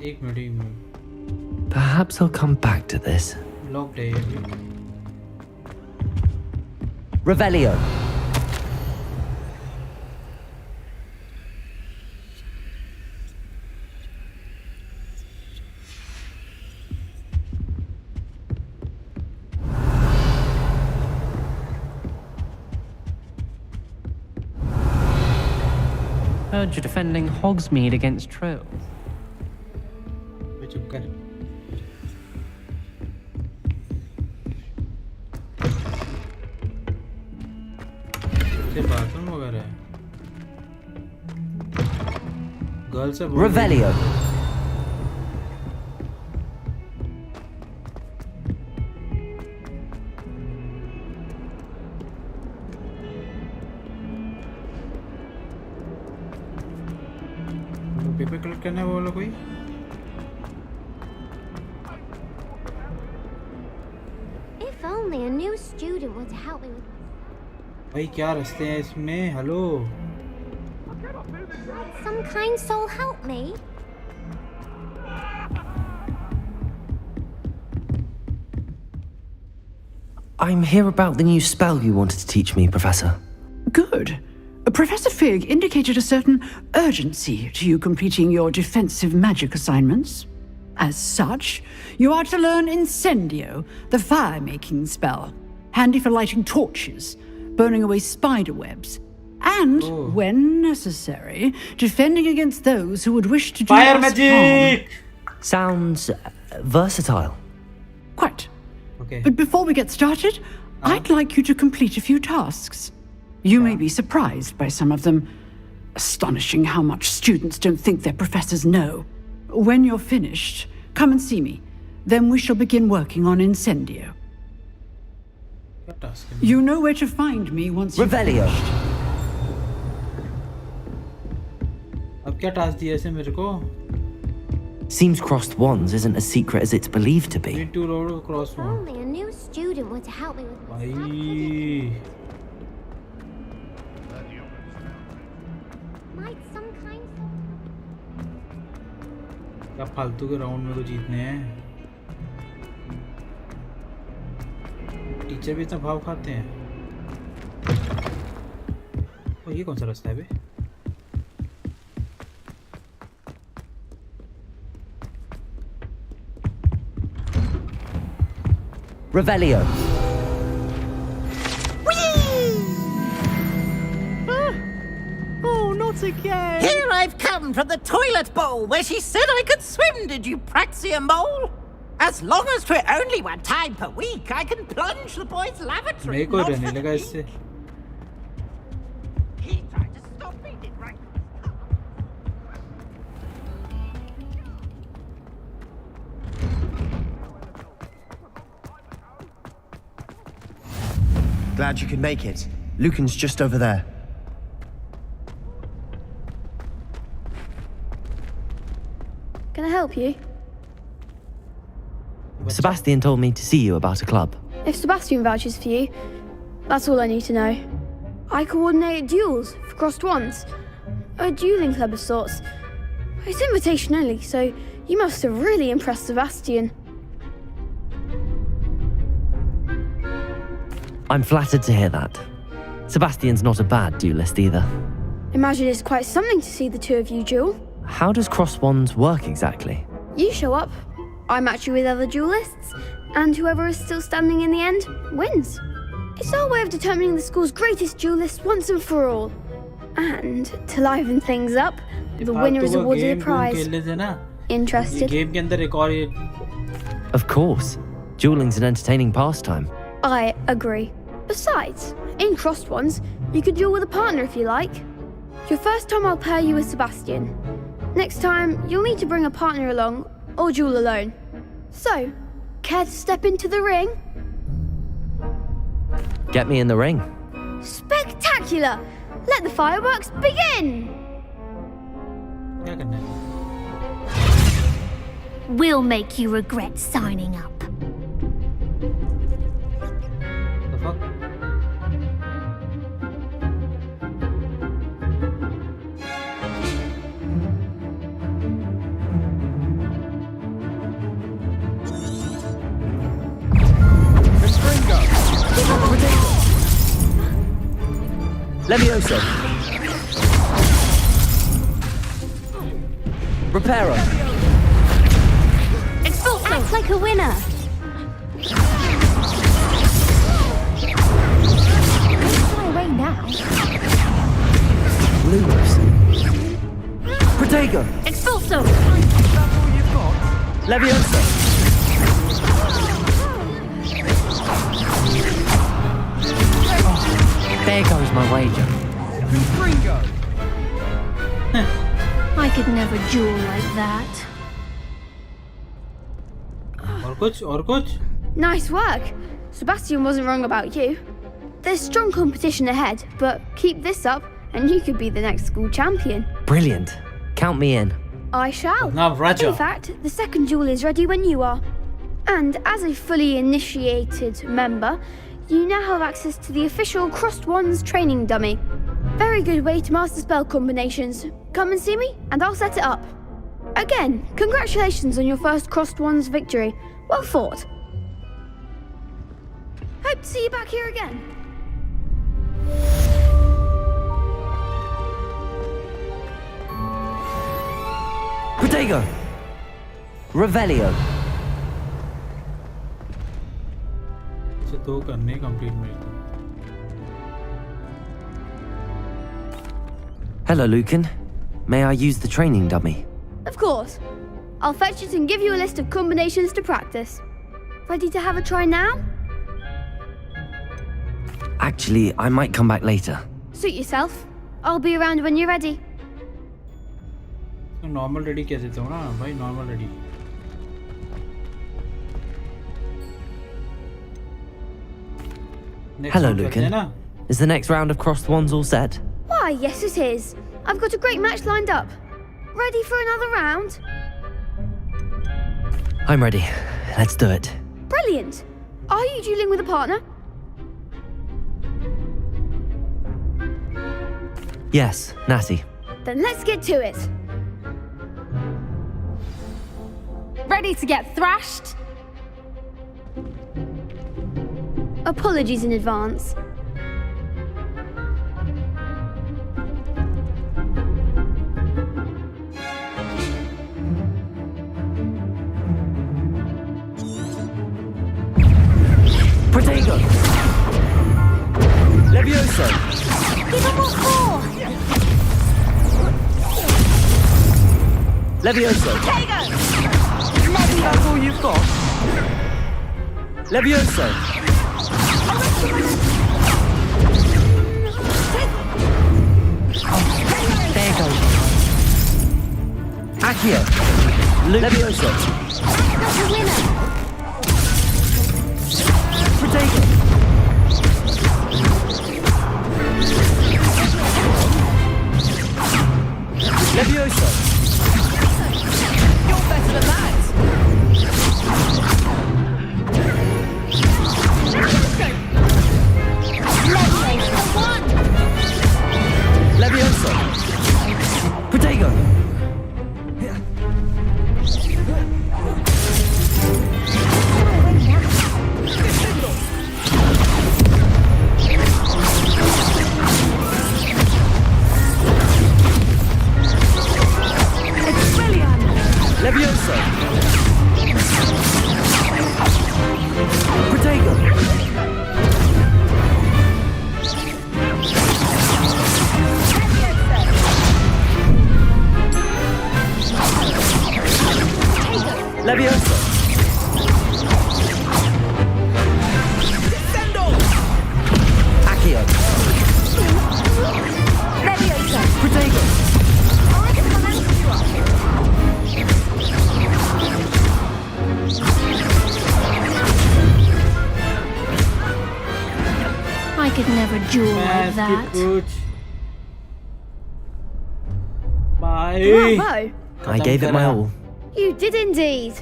एक minute. Perhaps I'll come back to this. Locked है ये भी। Revelio. Heard you're defending Hogsmeade against trolls. चुप कर। से bathroom वगैरह है। Girl से बोल। Revelio. पे क्लिक करना है वो वाला कोई? If only a new student would help me with. भाई क्या रास्ते हैं इसमें? Hello. Some kind soul help me. I'm here about the new spell you wanted to teach me, Professor. Good. Professor Fig indicated a certain urgency to you completing your defensive magic assignments. As such, you are to learn Incendio, the fire-making spell, handy for lighting torches, burning away spider webs, and, when necessary, defending against those who would wish to do Fire us magic! harm. Sounds versatile. Quite. Okay. But before we get started, I'd like you to complete a few tasks. You may be surprised by some of them. Astonishing how much students don't think their professors know. When you're finished, come and see me. Then we shall begin working on Incendio. You know where to find me once you've Revelio. अब क्या task दिया इसे मेरे को? Seems crossed wands isn't as secret as it's believed to be. Need to roll across one. Only a new student would help me with. भाई. Might some kind. क्या फालतू के राउंड में को जीतने हैं? टीचर भी इतना भाव खाते हैं. ओ ये कौन सा रास्ता है बे? Revelio. Oh, not again! Here I've come from the toilet bowl where she said I could swim, did you praxia mole? As long as we're only one time per week, I can plunge the boys' lavatory. मेरे को रहने लगा इससे. He tried to stop me, did right? Glad you could make it. Lucan's just over there. Can I help you? Sebastian told me to see you about a club. If Sebastian vouches for you, that's all I need to know. I coordinate duels for crossed wands. A dueling club of sorts. It's invitation only, so you must have really impressed Sebastian. I'm flattered to hear that. Sebastian's not a bad duelist either. Imagine it's quite something to see the two of you duel. How does cross wands work exactly? You show up, I match you with other duelists, and whoever is still standing in the end wins. It's our way of determining the school's greatest duelist once and for all. And to liven things up, the winner is awarded a prize. Interested? game के अंदर एक और ये. Of course. Dueling's an entertaining pastime. I agree. Besides, in crossed ones, you could duel with a partner if you like. Your first time I'll pair you with Sebastian. Next time, you'll need to bring a partner along, or duel alone. So, care to step into the ring? Get me in the ring. Spectacular! Let the fireworks begin! क्या करना है? We'll make you regret signing up. The fuck? Levioso. Reparo. Act like a winner. Fly away now. Lumos. Protego. Expulso. Levioso. There goes my wager. I could never duel like that. और कुछ? Nice work. Sebastian wasn't wrong about you. There's strong competition ahead, but keep this up and you could be the next school champion. Brilliant. Count me in. I shall. Now, Raja. In fact, the second duel is ready when you are. And as a fully initiated member, you now have access to the official Crossed Wands training dummy. Very good way to master spell combinations. Come and see me, and I'll set it up. Again, congratulations on your first Crossed Wands victory. Well fought. Hope to see you back here again. Protego! Revelio. अच्छा 2 करने complete मेरे को. Hello, Lucan. May I use the training dummy? Of course. I'll fetch it and give you a list of combinations to practice. Ready to have a try now? Actually, I might come back later. Suit yourself. I'll be around when you're ready. तो normal ready कह देता हूँ ना भाई, normal ready. Hello, Lucan. Is the next round of Crossed Wands all set? Why, yes it is. I've got a great match lined up. Ready for another round? I'm ready. Let's do it. Brilliant. Are you dueling with a partner? Yes, Natty. Then let's get to it. Ready to get thrashed? Apologies in advance. Protego! Levioso! Give him what for! Levioso! Protego! That's all you've got? Levioso! There goes. Accio! Levioso! That's the winner! Protego! Levioso! You're better than that! Levioso! Protego! Levioso! Protego! Levioso! Accio! Levioso! Protego! I could never duel like that. Bye. Bravo! I gave it my all. You did indeed.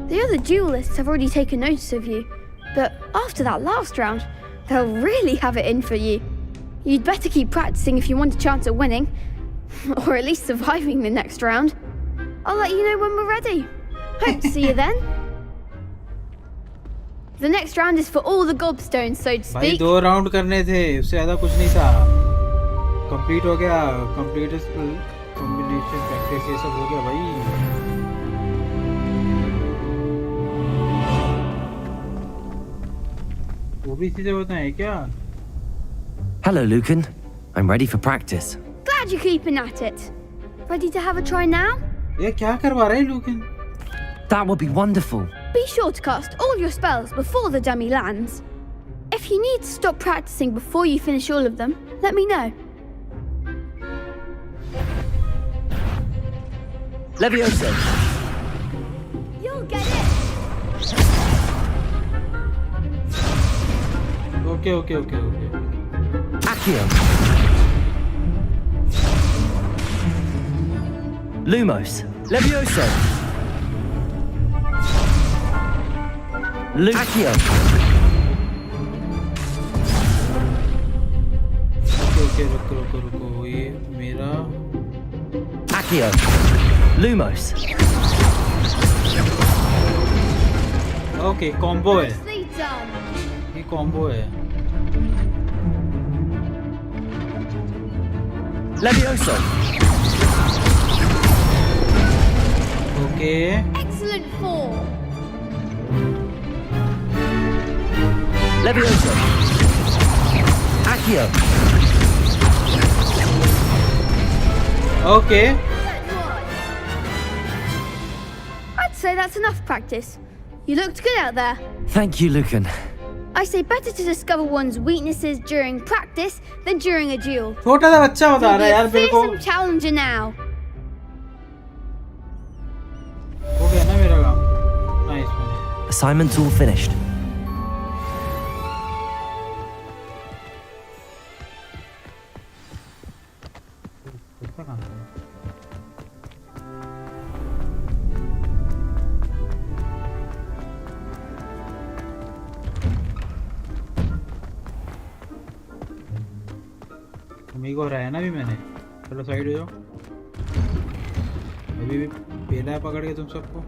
The other duelists have already taken notice of you, but after that last round, they'll really have it in for you. You'd better keep practicing if you want a chance at winning, or at least surviving the next round. I'll let you know when we're ready. Hope to see you then. The next round is for all the gobstones, so to भाई speak. 2 round करने थे, उससे ज़्यादा कुछ नहीं था. Complete हो गया, कंप्लीट कॉम्बिनेशन प्रैक्टिस ये सब हो गया भाई. वो भी चीजें होता है क्या? Hello, Lucan. I'm ready for practice. Glad you're keeping at it. Ready to have a try now? ये क्या करवा रहा है Lucan? That would be wonderful. Be sure to cast all your spells before the dummy lands. If you need to stop practicing before you finish all of them, let me know. Levioso! You'll get it! Okay. Accio! Lumos! Levioso. Accio. Okay रुको ये मेरा Accio. Lumos. Okay combo है, Nicely done. ये combo है। Levioso. Okay Excellent form. Levioso. Accio. Okay I'd say that's enough practice. You looked good out there. Thank you, Lucan. I say better to discover one's weaknesses during practice than during a duel. छोटा सा बच्चा बता रहा है यार मेरे को। Fearsome challenger now. हो गया ना मेरा काम। Nice man. Assignment's all finished. Mummy को हराया ना भी मैंने। चलो साइड हो जाओ, अभी भी पेला है पकड़ के तुम सबको।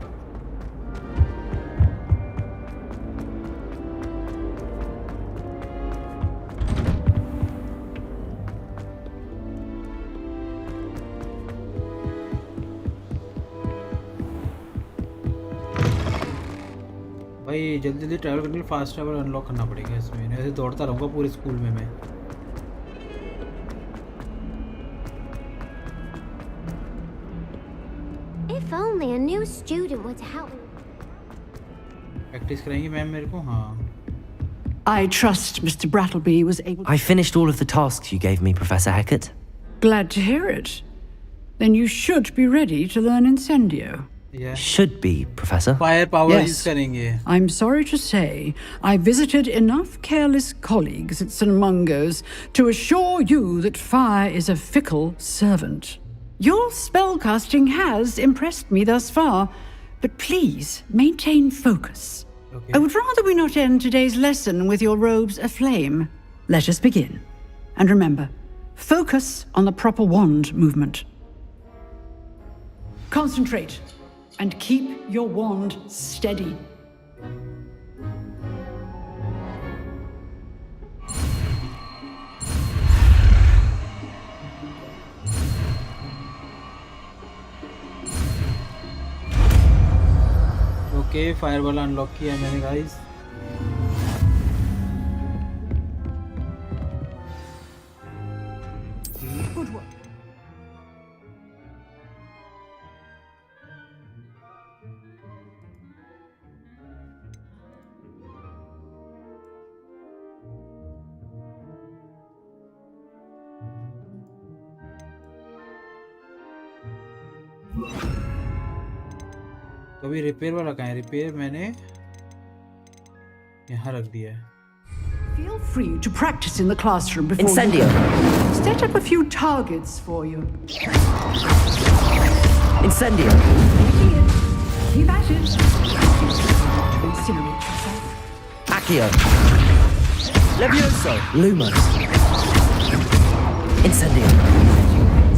भाई जल्दी जल्दी ट्रैवल करने के लिए फास्ट ट्रैवल अनलॉक करना पड़ेगा इसमें, ऐसे दौड़ता रहूँगा पूरे स्कूल में मैं। If only a new student were to help. Practice कराएंगी मैम मेरे को? हाँ। I trust Mr. Brattleby was able. I finished all of the tasks you gave me, Professor Hecat. Glad to hear it. Then you should be ready to learn Incendio. Yeah. Should be, Professor. Fire power Yes. use करेंगे। I'm sorry to say, I visited enough careless colleagues at St. Mungo's to assure you that fire is a fickle servant. Your spellcasting has impressed me thus far, but please maintain focus. Okay. I would rather we not end today's lesson with your robes aflame. Let us begin. And remember, focus on the proper wand movement. Concentrate and keep your wand steady. Okay fire वाला unlock किया मैंने guys. Good work. तो अभी repair वाला कहाँ है? Repair मैंने यहाँ रख दिया है। Feel free to practice in the classroom before Incendio. you set up a few targets for you. Incendio. Keep at it. Incinerate yourself. Accio. Levioso. Lumos. Incendio.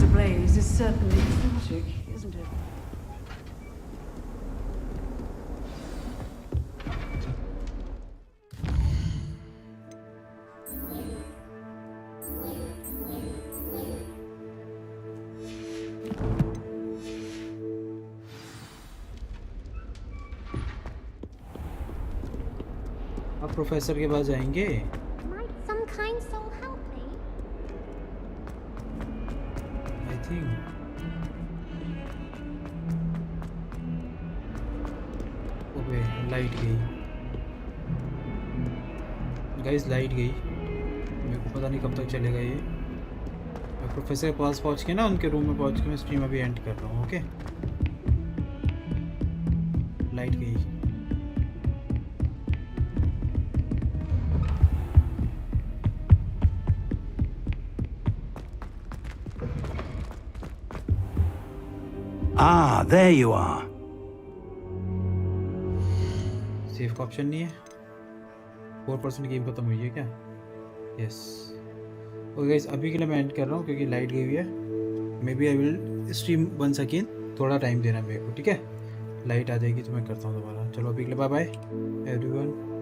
The blaze is certainly exotic, isn't it? अब professor के पास जाएंगे। Might some kind soul help me? I think okay light गई guys, light गई। मेरे को पता नहीं कब तक चलेगा ये। मैं प्रोफेसर के पास पहुंच के ना उनके रूम में पहुंच के मैं स्ट्रीम अभी एंड कर रहा हूँ। ओके लाइट गई। Ah, there you are. Save का ऑप्शन नहीं है. 4% गेम खत्म हुई है क्या? यस. ओके गाइस, अभी के लिए मैं एंड कर रहा हूँ क्योंकि लाइट गई हुई है. Maybe I will stream once again. थोड़ा टाइम देना मेरे को, ठीक है? लाइट आ जाएगी तो मैं करता हूँ दोबारा. चलो अभी के लिए बाय बाय एवरीवन.